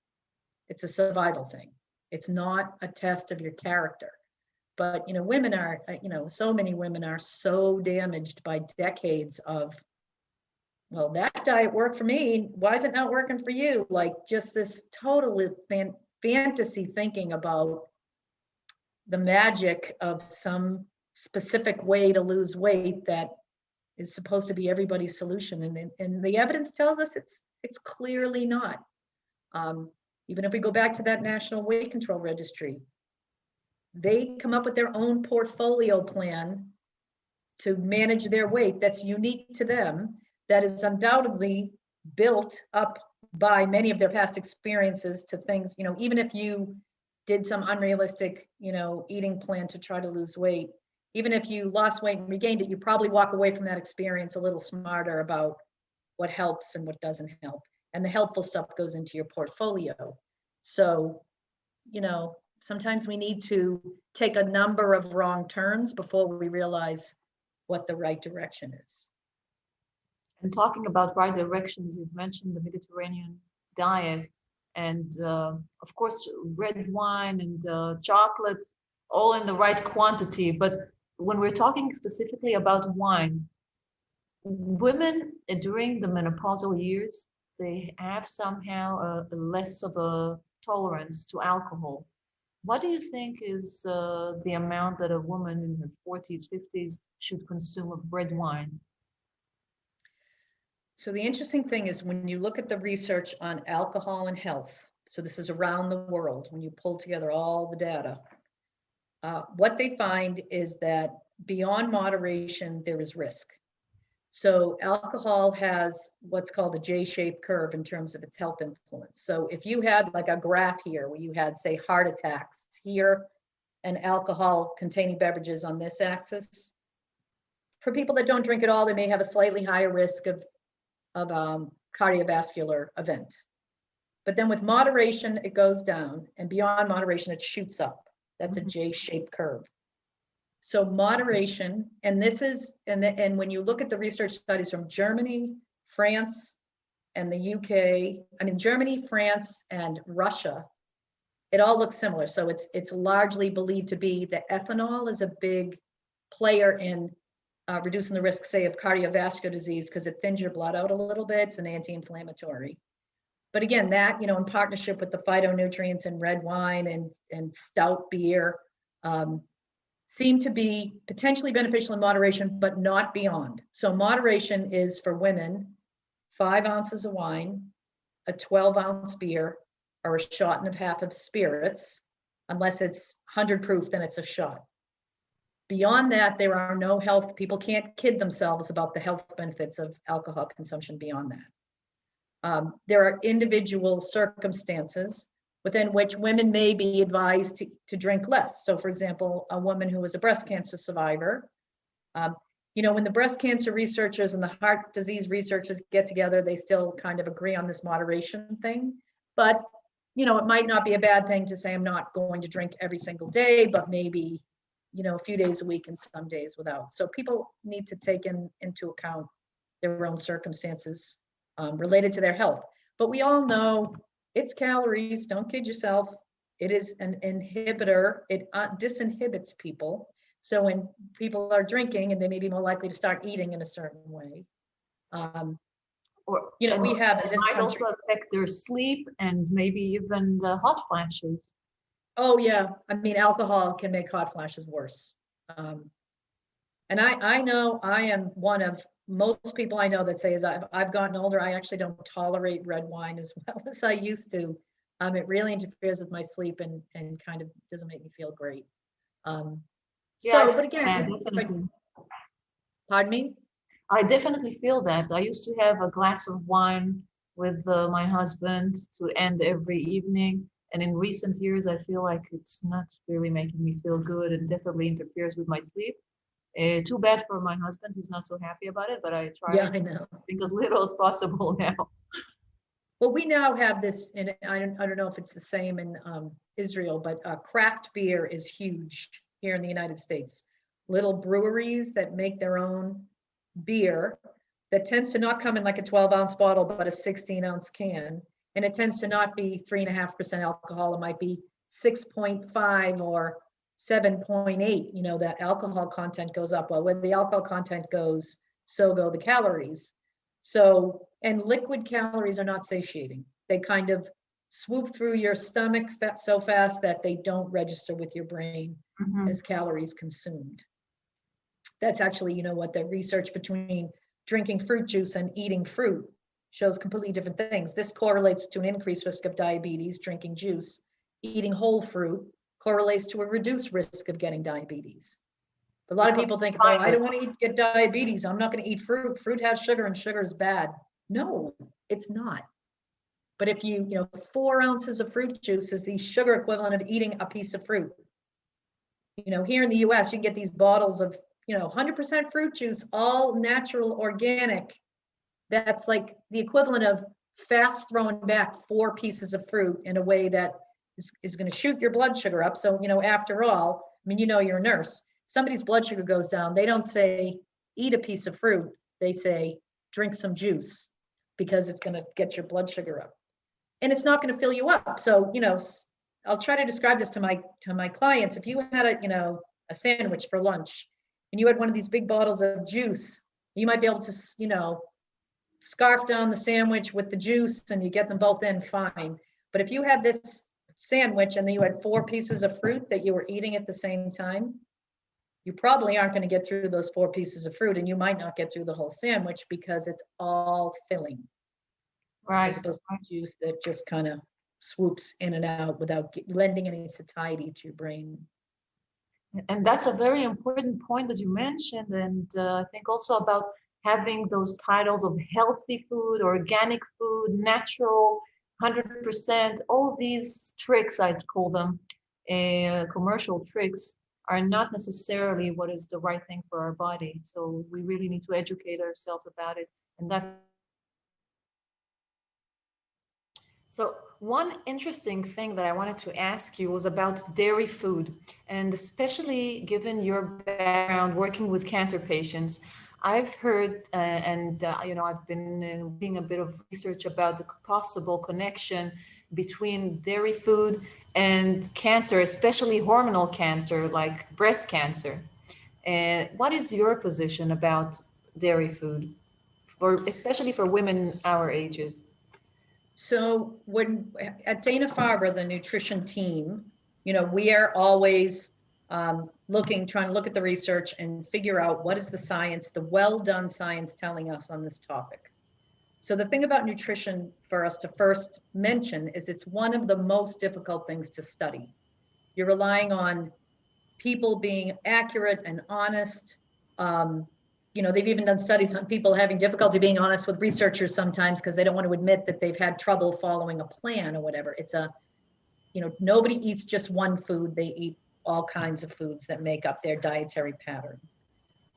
It's a survival thing. It's not a test of your character. But women are, so many women are so damaged by decades of, well, that diet worked for me, why is it not working for you? Like, just this totally fantasy thinking about the magic of some specific way to lose weight that is supposed to be everybody's solution. And the evidence tells us it's clearly not. Even if we go back to that National Weight Control Registry, they come up with their own portfolio plan to manage their weight that's unique to them, that is undoubtedly built up by many of their past experiences to things, even if you did some unrealistic, eating plan to try to lose weight, even if you lost weight and regained it, you probably walk away from that experience a little smarter about what helps and what doesn't help. And the helpful stuff goes into your portfolio. So, sometimes we need to take a number of wrong turns before we realize what the right direction is. And talking about right directions, you've mentioned the Mediterranean diet, and of course, red wine and chocolate, all in the right quantity. But when we're talking specifically about wine, women during the menopausal years, they have somehow less of a tolerance to alcohol. What do you think is the amount that a woman in her 40s, 50s should consume of red wine? So the interesting thing is when you look at the research on alcohol and health, So this is around the world when you pull together all the data. What they find is that beyond moderation, there is risk. So alcohol has what's called a J-shaped curve in terms of its health influence. So if you had like a graph here where you had, say, heart attacks here and alcohol containing beverages on this axis, for people that don't drink at all, they may have a slightly higher risk of cardiovascular event. But then with moderation, it goes down, and beyond moderation, it shoots up. That's a J-shaped curve. So moderation, and this is, and when you look at the research studies from Germany, France, and the UK, I mean, Germany, France, and Russia, it all looks similar. So it's largely believed to be that ethanol is a big player in reducing the risk, say, of cardiovascular disease because it thins your blood out a little bit. It's an anti-inflammatory. But again, that, in partnership with the phytonutrients in red wine and stout beer, seem to be potentially beneficial in moderation, but not beyond. So moderation is for women, 5 ounces of wine, a 12-ounce beer, or a shot and a half of spirits. Unless it's 100 proof, then it's a shot. Beyond that, there are no health, people can't kid themselves about the health benefits of alcohol consumption beyond that. There are individual circumstances within which women may be advised to drink less. So for example, a woman who was a breast cancer survivor, when the breast cancer researchers and the heart disease researchers get together, they still kind of agree on this moderation thing. But, it might not be a bad thing to say, I'm not going to drink every single day, but maybe, a few days a week and some days without. So people need to take into account their own circumstances related to their health. But we all know it's calories, don't kid yourself. It is an inhibitor. It disinhibits people. So when people are drinking, and they may be more likely to start eating in a certain way. We have in this might country also affect their sleep and maybe even the hot flashes. Oh yeah, I mean, alcohol can make hot flashes worse. And I know I am one of most people I know that say, as I've gotten older, I actually don't tolerate red wine as well as I used to. It really interferes with my sleep and kind of doesn't make me feel great. But again, pardon me? I definitely feel that. I used to have a glass of wine with my husband to end every evening. And in recent years, I feel like it's not really making me feel good and definitely interferes with my sleep. Too bad for my husband. He's not so happy about it, but I try to think as little as possible now. Well, we now have this, and I don't know if it's the same in Israel, but craft beer is huge here in the United States. Little breweries that make their own beer that tends to not come in like a 12-ounce bottle, but a 16-ounce can. And it tends to not be 3.5% alcohol. It might be 6.5 or 7.8. That alcohol content goes up. Well, when the alcohol content goes, so go the calories. So, and liquid calories are not satiating. They kind of swoop through your stomach so fast that they don't register with your brain as calories consumed. That's actually, what the research between drinking fruit juice and eating fruit shows completely different things. This correlates to an increased risk of diabetes, drinking juice. Eating whole fruit correlates to a reduced risk of getting diabetes. A lot of people think, oh, I don't want to get diabetes, I'm not going to eat fruit. Fruit has sugar and sugar is bad. No, it's not. But if 4 ounces of fruit juice is the sugar equivalent of eating a piece of fruit. Here in the US, you can get these bottles of 100% fruit juice, all natural, organic. That's like the equivalent of fast throwing back 4 pieces of fruit in a way that is going to shoot your blood sugar up. So, after all, I mean, you're a nurse. Somebody's blood sugar goes down. They don't say, eat a piece of fruit. They say, drink some juice because it's going to get your blood sugar up. And it's not going to fill you up. So, I'll try to describe this to my clients. If you had a sandwich for lunch and you had one of these big bottles of juice, you might be able to, scarf down the sandwich with the juice and you get them both in fine. But if you had this sandwich and then you had 4 pieces of fruit that you were eating at the same time, you probably aren't going to get through those 4 pieces of fruit, and you might not get through the whole sandwich because it's all filling. Right. As opposed to juice that just kind of swoops in and out without lending any satiety to your brain. And that's a very important point that you mentioned. And I think also about having those titles of healthy food, organic food, natural, 100%, all these tricks, I'd call them, commercial tricks, are not necessarily what is the right thing for our body. So we really need to educate ourselves about it. And that. So one interesting thing that I wanted to ask you was about dairy food, and especially given your background working with cancer patients, I've heard I've been doing a bit of research about the possible connection between dairy food and cancer, especially hormonal cancer like breast cancer. And what is your position about dairy food, especially for women our ages? So when at Dana-Farber, the nutrition team, we are always trying to look at the research and figure out what is the science, the well-done science telling us on this topic. So the thing about nutrition for us to first mention is it's one of the most difficult things to study. You're relying on people being accurate and honest. They've even done studies on people having difficulty being honest with researchers sometimes because they don't want to admit that they've had trouble following a plan or whatever. Nobody eats just one food. They eat all kinds of foods that make up their dietary pattern.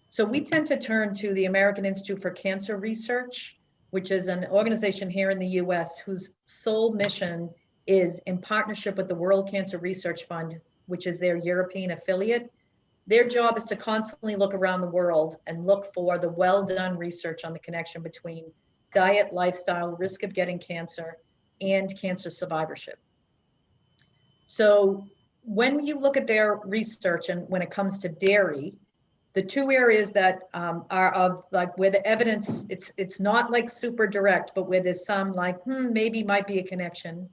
So we tend to turn to the American Institute for Cancer Research, which is an organization here in the US whose sole mission is, in partnership with the World Cancer Research Fund, which is their European affiliate, their job is to constantly look around the world and look for the well-done research on the connection between diet, lifestyle, risk of getting cancer, and cancer survivorship. So when you look at their research and when it comes to dairy, the two areas that are of like where the evidence, it's not like super direct, but where there's some like, maybe might be a connection,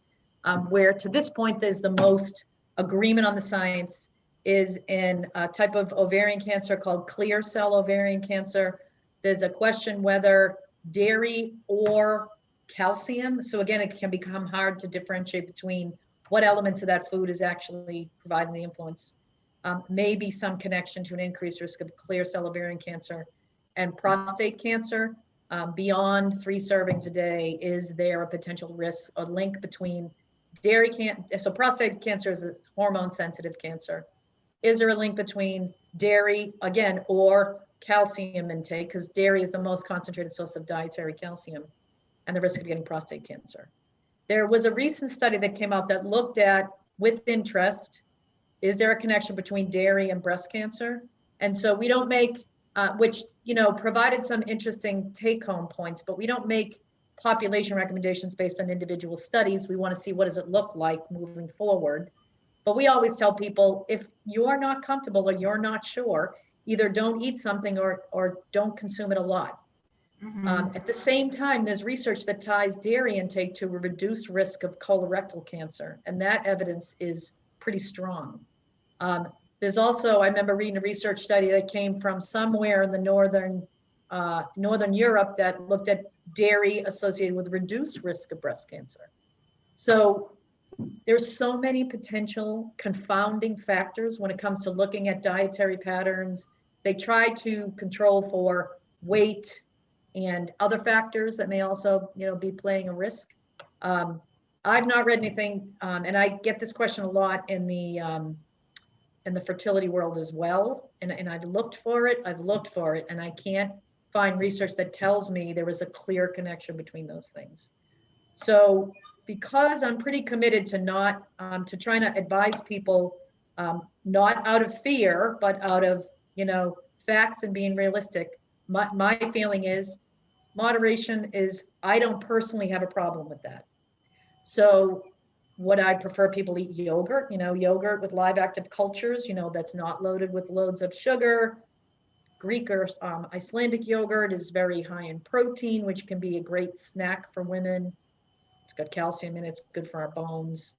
where to this point there's the most agreement on the science is in a type of ovarian cancer called clear cell ovarian cancer. There's a question whether dairy or calcium. So again, it can become hard to differentiate between what elements of that food is actually providing the influence. Maybe some connection to an increased risk of clear cell ovarian cancer and prostate cancer. Beyond 3 servings a day, is there a potential risk, a link between dairy cancer? So prostate cancer is a hormone sensitive cancer. Is there a link between dairy, again, or calcium intake, because dairy is the most concentrated source of dietary calcium, and the risk of getting prostate cancer? There was a recent study that came out that looked at, with interest, is there a connection between dairy and breast cancer? And so we don't make, which, provided some interesting take-home points, but we don't make population recommendations based on individual studies. We want to see what does it look like moving forward. But we always tell people, if you're not comfortable or you're not sure, either don't eat something or don't consume it a lot. Mm-hmm. At the same time, there's research that ties dairy intake to a reduced risk of colorectal cancer, and that evidence is pretty strong. There's also, I remember reading a research study that came from somewhere in the northern Europe that looked at dairy associated with reduced risk of breast cancer. So there's so many potential confounding factors when it comes to looking at dietary patterns. They try to control for weight and other factors that may also, be playing a risk. I've not read anything, and I get this question a lot in the fertility world as well. And I've looked for it, and I can't find research that tells me there was a clear connection between those things. So because I'm pretty committed to not, to trying to advise people, not out of fear, but out of, facts and being realistic, my feeling is moderation is, I don't personally have a problem with that. So would I prefer people eat yogurt, yogurt with live active cultures, that's not loaded with loads of sugar. Greek or Icelandic yogurt is very high in protein, which can be a great snack for women. It's got calcium in it, it's good for our bones.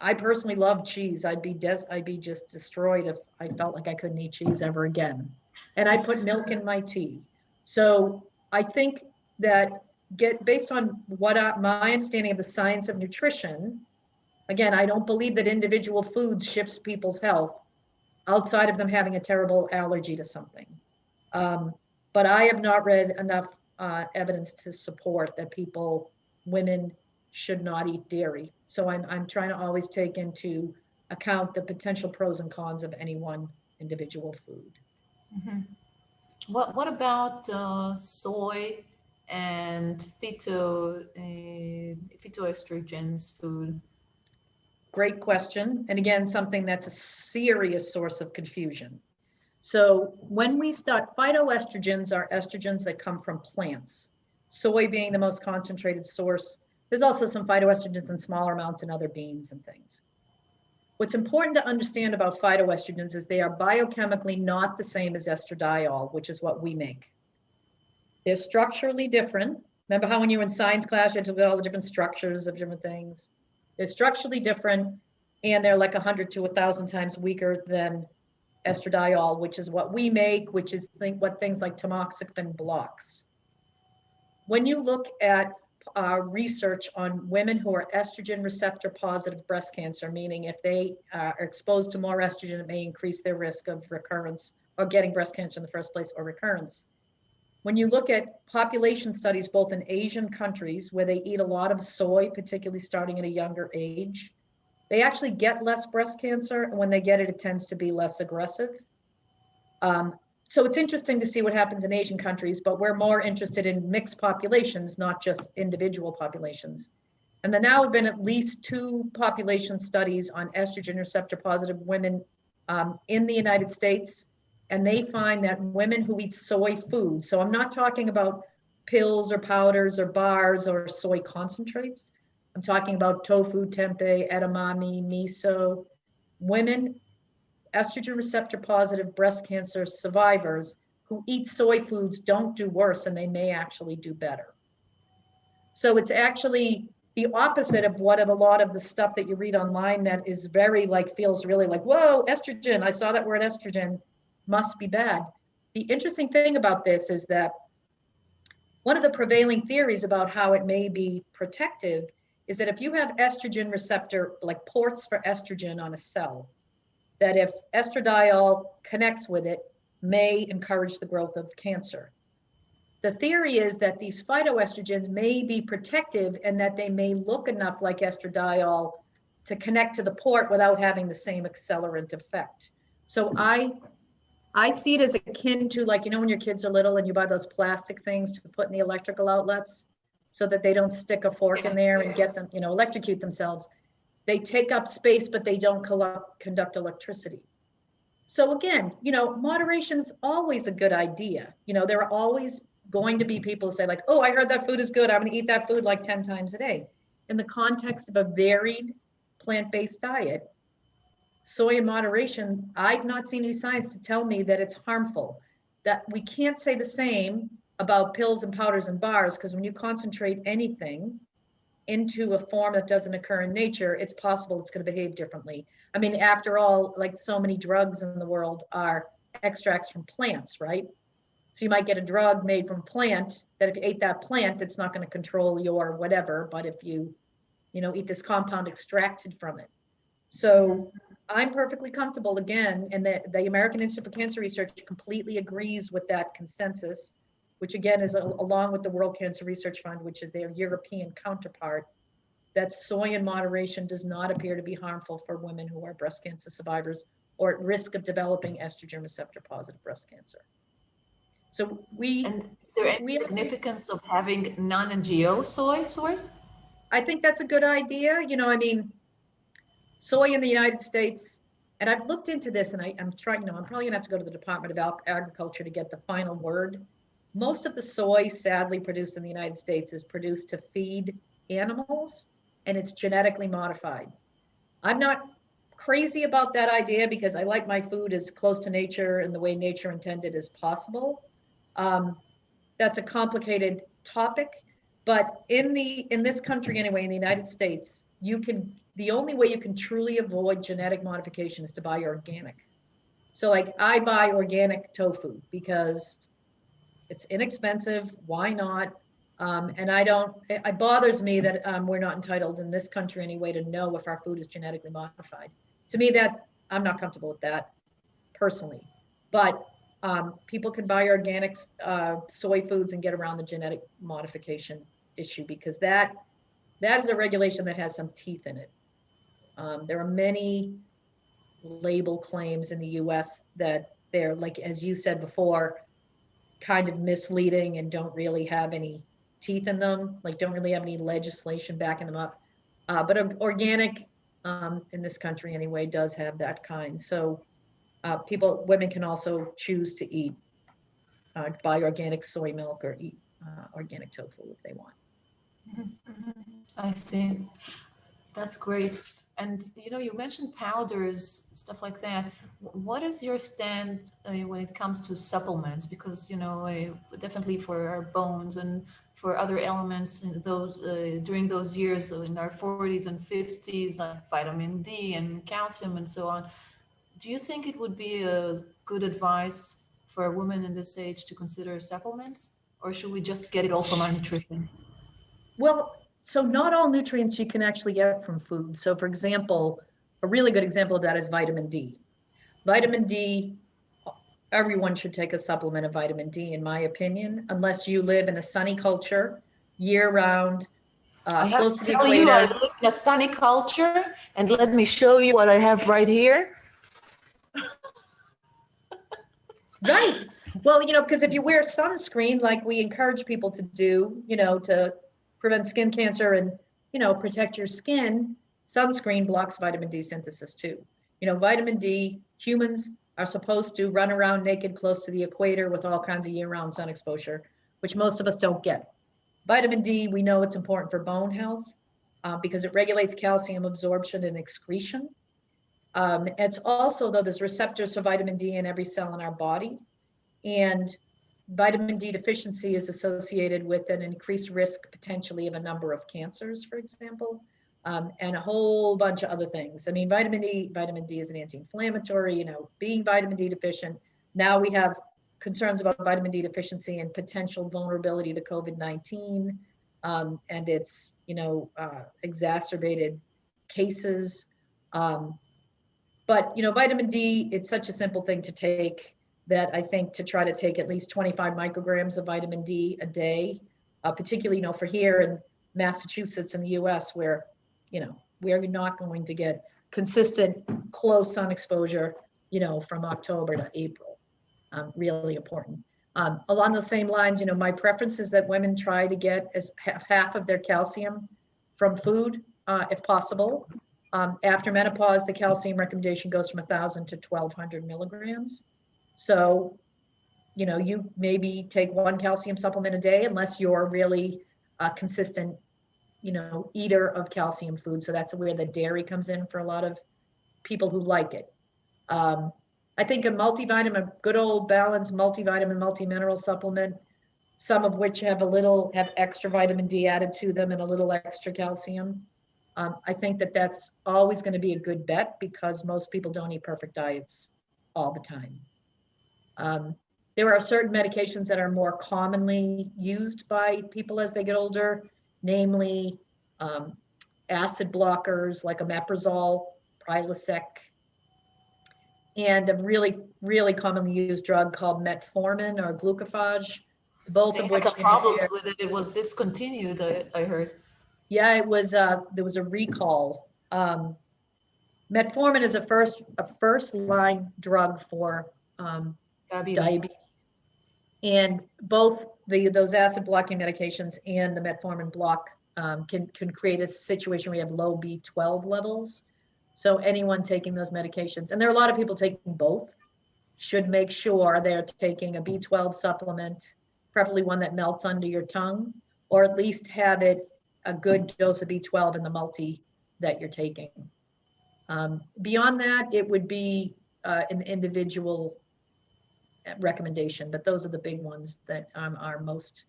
I personally love cheese. I'd be just destroyed if I felt like I couldn't eat cheese ever again. And I put milk in my tea. So I think that based on my understanding of the science of nutrition, again, I don't believe that individual foods shifts people's health outside of them having a terrible allergy to something. But I have not read enough evidence to support that women should not eat dairy. So I'm trying to always take into account the potential pros and cons of any one individual food. Mhm. What about soy and phytoestrogens food? Great question. And again, something that's a serious source of confusion. So when we start, phytoestrogens are estrogens that come from plants. Soy being the most concentrated source. There's also some phytoestrogens in smaller amounts in other beans and things. What's important to understand about phytoestrogens is they are biochemically not the same as estradiol, which is what we make. They're structurally different. Remember how when you were in science class, you had to look at all the different structures of different things? They're structurally different, and they're like 100 to 1,000 times weaker than estradiol, which is what we make, which is what things like tamoxifen blocks. When you look at research on women who are estrogen receptor positive breast cancer, meaning if they are exposed to more estrogen, it may increase their risk of recurrence or getting breast cancer in the first place or recurrence. When you look at population studies, both in Asian countries where they eat a lot of soy, particularly starting at a younger age, they actually get less breast cancer. And when they get it, it tends to be less aggressive. So it's interesting to see what happens in Asian countries, but we're more interested in mixed populations, not just individual populations. And there now have been at least 2 population studies on estrogen receptor positive women in the United States. And they find that women who eat soy food, so I'm not talking about pills or powders or bars or soy concentrates. I'm talking about tofu, tempeh, edamame, miso. Women, estrogen receptor positive breast cancer survivors who eat soy foods don't do worse, and they may actually do better. So it's actually the opposite of what of a lot of the stuff that you read online that is very feels really like, whoa, estrogen, I saw that word estrogen, must be bad. The interesting thing about this is that one of the prevailing theories about how it may be protective is that if you have estrogen receptor, like ports for estrogen on a cell, that if estradiol connects with it, may encourage the growth of cancer. The theory is that these phytoestrogens may be protective and that they may look enough like estradiol to connect to the port without having the same accelerant effect. So I see it as akin to when your kids are little and you buy those plastic things to put in the electrical outlets so that they don't stick a fork in there and get them, electrocute themselves. They take up space, but they don't conduct electricity. So again, moderation is always a good idea. There are always going to be people who say oh, I heard that food is good. I'm going to eat that food 10 times a day. In the context of a varied plant-based diet, soy in moderation, I've not seen any science to tell me that it's harmful. That we can't say the same about pills and powders and bars, because when you concentrate anything into a form that doesn't occur in nature, it's possible it's going to behave differently. I mean, after all, so many drugs in the world are extracts from plants, right? So you might get a drug made from a plant that if you ate that plant, it's not going to control your whatever, but if you eat this compound extracted from it. So I'm perfectly comfortable, again, and the American Institute for Cancer Research completely agrees with that consensus, which again is along with the World Cancer Research Fund, which is their European counterpart, that soy in moderation does not appear to be harmful for women who are breast cancer survivors or at risk of developing estrogen receptor positive breast cancer. So And is there any significance of having non-GMO soy source? I think that's a good idea. Soy in the United States, and I've looked into this, and I'm trying, I'm probably gonna have to go to the Department of Agriculture to get the final word. Most of the soy sadly produced in the United States is produced to feed animals, and it's genetically modified. I'm not crazy about that idea because I like my food as close to nature and the way nature intended as possible. That's a complicated topic, but in this country anyway, in the United States, the only way you can truly avoid genetic modification is to buy organic. So I buy organic tofu because it's inexpensive. Why not? And it bothers me that we're not entitled in this country anyway to know if our food is genetically modified. To me, that I'm not comfortable with that personally. But people can buy organic soy foods and get around the genetic modification issue, because that is a regulation that has some teeth in it. There are many label claims in the US that they're, like, as you said before, kind of misleading and don't really have any teeth in them, like don't really have any legislation backing them up. But organic, in this country anyway, does have that kind. So women can also choose to eat, buy organic soy milk or eat organic tofu if they want. I see. That's great. And you mentioned powders, stuff like that. What is your stand when it comes to supplements? Because definitely for our bones and for other elements in those during those years, so in our 40s and 50s, like vitamin D and calcium and so on. Do you think it would be a good advice for a woman in this age to consider supplements, or should we just get it all from our nutrition? Well, so not all nutrients you can actually get from food. So for example, a really good example of that is vitamin D. Vitamin D, everyone should take a supplement of vitamin D, in my opinion, unless you live in a sunny culture year round, I have close to to the tell you, I equator. live in a sunny culture, and let me show you what I have right here. Right. Well, because if you wear sunscreen, like we encourage people to do, to prevent skin cancer and, protect your skin, sunscreen blocks vitamin D synthesis too. Vitamin D, humans are supposed to run around naked close to the equator with all kinds of year-round sun exposure, which most of us don't get. Vitamin D, we know it's important for bone health because it regulates calcium absorption and excretion. It's also, though, there's receptors for vitamin D in every cell in our body. And vitamin D deficiency is associated with an increased risk potentially of a number of cancers, for example, and a whole bunch of other things. I mean, vitamin D is an anti-inflammatory, being vitamin D deficient. Now we have concerns about vitamin D deficiency and potential vulnerability to COVID-19 and its, exacerbated cases. But vitamin D, it's such a simple thing to take that I think to try to take at least 25 micrograms of vitamin D a day, particularly, for here in Massachusetts in the US, where, we're not going to get consistent close sun exposure, from October to April. Really important. Along those same lines, my preference is that women try to get half of their calcium from food, if possible. After menopause, the calcium recommendation goes from 1,000 to 1,200 milligrams. So, you maybe take one calcium supplement a day unless you're really a consistent, eater of calcium food. So that's where the dairy comes in for a lot of people who like it. I think a multivitamin, good old balanced multivitamin, multi-mineral supplement, some of which have extra vitamin D added to them and a little extra calcium. I think that's always going to be a good bet because most people don't eat perfect diets all the time. There are certain medications that are more commonly used by people as they get older, namely acid blockers like omeprazole, Prilosec, and a really, really commonly used drug called metformin or glucophage, both of which had some problems with it. It was discontinued, I heard. Yeah, it was. There was a recall. Metformin is a first line drug for diabetes, and both those acid blocking medications and the metformin block can create a situation where you have low B12 levels. So anyone taking those medications, and there are a lot of people taking both, should make sure they're taking a B12 supplement, preferably one that melts under your tongue, or at least have it a good dose of B12 in the multi that you're taking. Beyond that, it would be an individual recommendation, but those are the big ones that are most,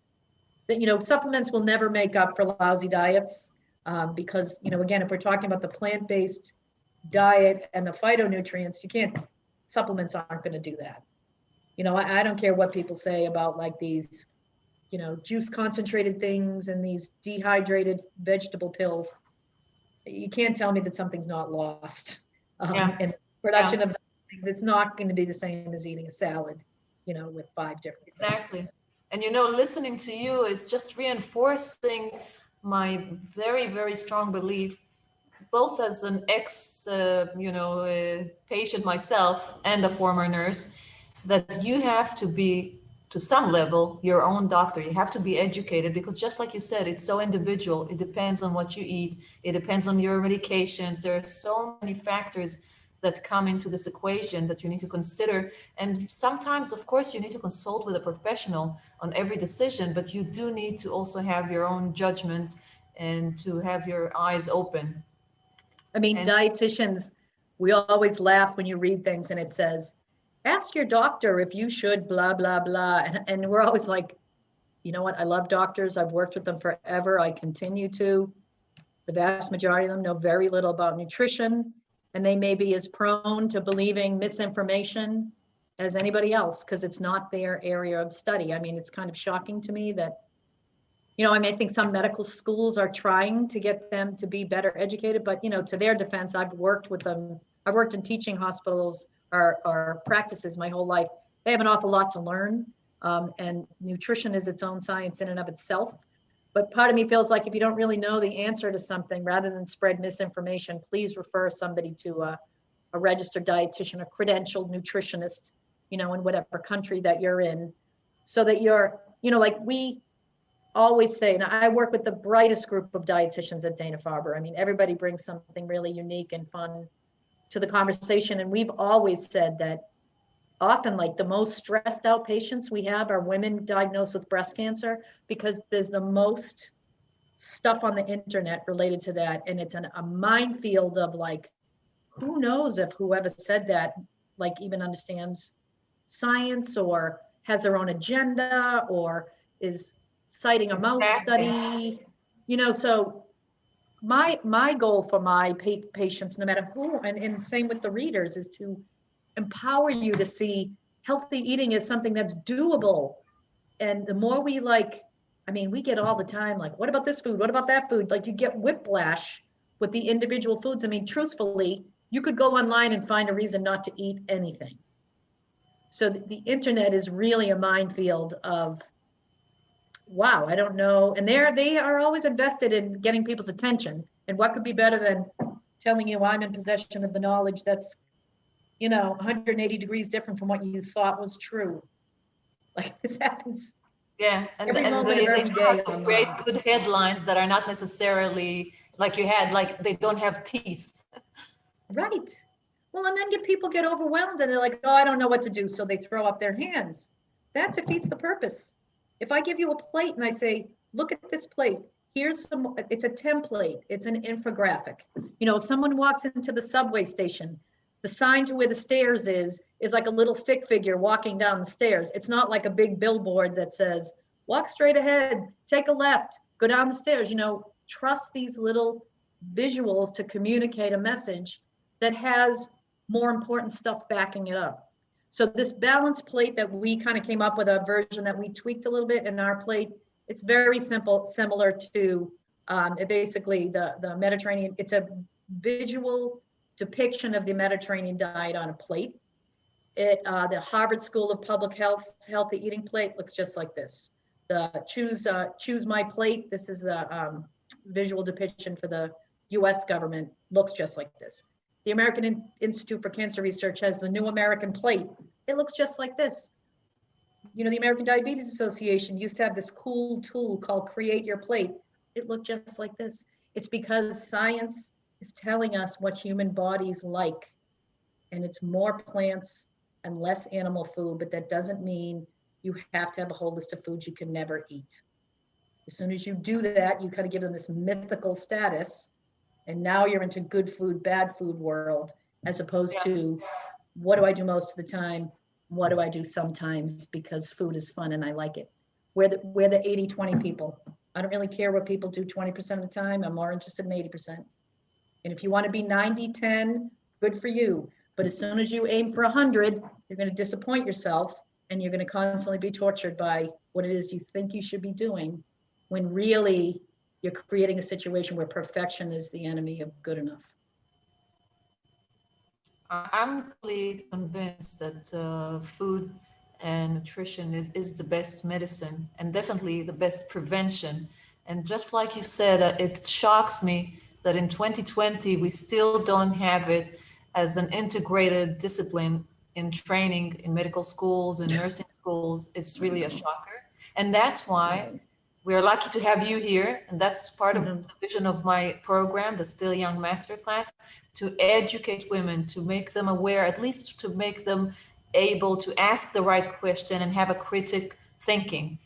that, supplements will never make up for lousy diets because, again, if we're talking about the plant-based diet and the phytonutrients, supplements aren't going to do that. I don't care what people say about like these juice concentrated things and these dehydrated vegetable pills, you can't tell me that something's not lost. Yeah. And production of things, it's not going to be the same as eating a salad, with 5 different Exactly. And listening to you, it's just reinforcing my very, very strong belief, both as an patient myself and a former nurse, that you have to be, to some level, your own doctor. You have to be educated, because just like you said, it's so individual. It depends on what you eat. It depends on your medications. There are so many factors that come into this equation that you need to consider. And sometimes, of course, you need to consult with a professional on every decision, but you do need to also have your own judgment and to have your eyes open. I mean, And dietitians, we always laugh when you read things and it says, ask your doctor if you should blah, blah, blah. And we're always like, you know what? I love doctors. I've worked with them forever. I continue to. The vast majority of them know very little about nutrition, and they may be as prone to believing misinformation as anybody else because it's not their area of study. I mean, it's kind of shocking to me that, I think some medical schools are trying to get them to be better educated, but, to their defense, I've worked with them. I've worked in teaching hospitals or practices my whole life. They have an awful lot to learn. And nutrition is its own science in and of itself. But part of me feels like if you don't really know the answer to something, rather than spread misinformation, please refer somebody to a registered dietitian, a credentialed nutritionist, in whatever country that you're in, so that you're, like we always say, and I work with the brightest group of dietitians at Dana-Farber. I mean, everybody brings something really unique and fun to the conversation. And we've always said that often, like, the most stressed out patients we have are women diagnosed with breast cancer, because there's the most stuff on the internet related to that. And it's a minefield of, like, who knows if whoever said that, like, even understands science or has their own agenda or is citing a mouse study, so my goal for my patients, no matter who, and same with the readers, is to empower you to see healthy eating as something that's doable. And the more we we get all the time, like, what about this food? What about that food? Like, you get whiplash with the individual foods. I mean, truthfully, you could go online and find a reason not to eat anything. So the internet is really a minefield of, wow, I don't know. And they are always invested in getting people's attention. And what could be better than telling you I'm in possession of the knowledge that's 180 degrees different from what you thought was true. Like, this happens. yeah, and every they moment of every know how day to create good headlines that are not necessarily like you had, like they don't have teeth. Right. Well, and then people get overwhelmed and they're like, oh, I don't know what to do. So they throw up their hands. That defeats the purpose. If I give you a plate and I say, look at this plate, it's a template, it's an infographic. If someone walks into the subway station, the sign to where the stairs is like a little stick figure walking down the stairs. It's not like a big billboard that says, walk straight ahead, take a left, go down the stairs. Trust these little visuals to communicate a message that has more important stuff backing it up. So this balanced plate that we kind of came up with, a version that we tweaked a little bit in our plate, it's very simple, similar to basically the Mediterranean. It's a visual depiction of the Mediterranean diet on a plate. The Harvard School of Public Health's healthy eating plate looks just like this. The choose my plate, this is the visual depiction for the US government, looks just like this. The American Institute for Cancer Research has the New American Plate. It looks just like this. The American Diabetes Association used to have this cool tool called Create Your Plate. It looked just like this. It's because science is telling us what human bodies like. And it's more plants and less animal food, but that doesn't mean you have to have a whole list of foods you can never eat. As soon as you do that, you kind of give them this mythical status. And now you're into good food, bad food world, as opposed to what do I do most of the time? What do I do sometimes because food is fun and I like it? We're the 80-20 people. I don't really care what people do 20% of the time. I'm more interested in 80%. And if you want to be 90-10, good for you. But as soon as you aim for 100, you're going to disappoint yourself and you're going to constantly be tortured by what it is you think you should be doing, when really you're creating a situation where perfection is the enemy of good enough. I'm really convinced that food and nutrition is the best medicine and definitely the best prevention. And just like you said, it shocks me that in 2020, we still don't have it as an integrated discipline in training in medical schools and nursing schools. It's really a shocker. And that's why we are lucky to have you here. And that's part of the vision of my program, the Still Young Masterclass, to educate women, to make them aware, at least to make them able to ask the right question and have a critic thinking.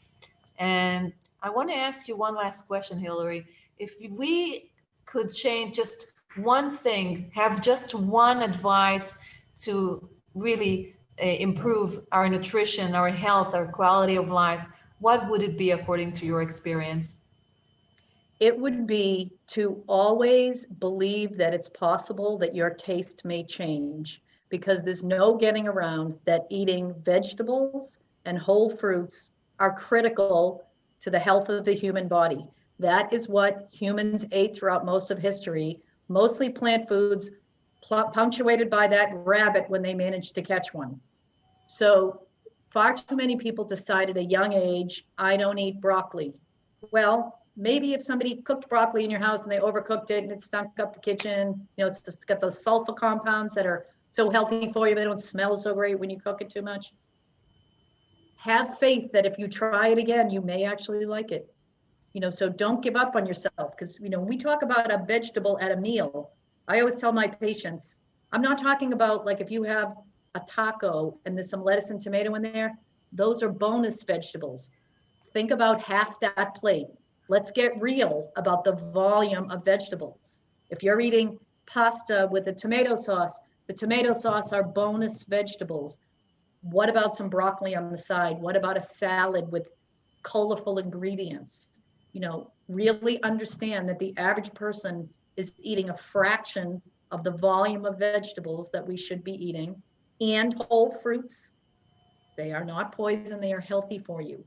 And I want to ask you one last question, Hillary. If we could change just one thing, have just one advice to really improve our nutrition, our health, our quality of life, what would it be according to your experience? It would be to always believe that it's possible that your taste may change, because there's no getting around that eating vegetables and whole fruits are critical to the health of the human body. That is what humans ate throughout most of history, mostly plant foods, punctuated by that rabbit when they managed to catch one. So far too many people decide at a young age, I don't eat broccoli. Well, maybe if somebody cooked broccoli in your house and they overcooked it and it stunk up the kitchen, it's just got those sulfur compounds that are so healthy for you, but they don't smell so great when you cook it too much. Have faith that if you try it again, you may actually like it. So don't give up on yourself, because, when we talk about a vegetable at a meal, I always tell my patients, I'm not talking about like if you have a taco and there's some lettuce and tomato in there, those are bonus vegetables. Think about half that plate. Let's get real about the volume of vegetables. If you're eating pasta with a tomato sauce, the tomato sauce are bonus vegetables. What about some broccoli on the side? What about a salad with colorful ingredients? Really understand that the average person is eating a fraction of the volume of vegetables that we should be eating, and whole fruits. They are not poison, they are healthy for you.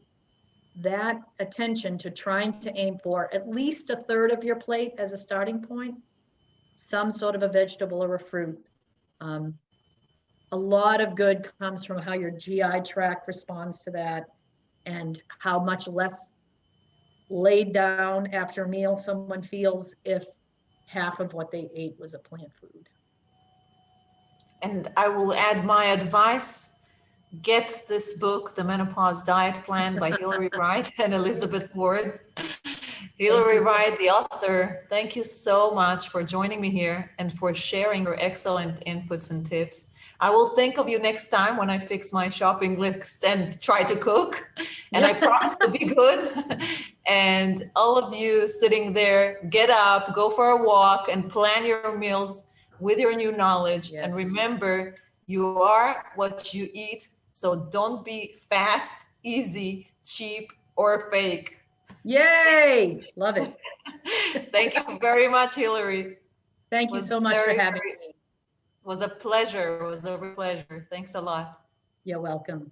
That attention to trying to aim for at least a third of your plate as a starting point, some sort of a vegetable or a fruit. A lot of good comes from how your GI tract responds to that, and how much less laid down after a meal someone feels if half of what they ate was a plant food. And I will add my advice. Get this book, The Menopause Diet Plan by Hillary Wright and Elizabeth Ward. Hillary Wright, the author, thank you so much for joining me here and for sharing your excellent inputs and tips. I will think of you next time when I fix my shopping list and try to cook. And I promise to be good. And all of you sitting there, get up, go for a walk, and plan your meals with your new knowledge. Yes. And remember, you are what you eat. So don't be fast, easy, cheap, or fake. Yay! Love it. Thank you very much, Hillary. Thank you so much for having me. It was a pleasure. It was a pleasure. Thanks a lot. You're welcome.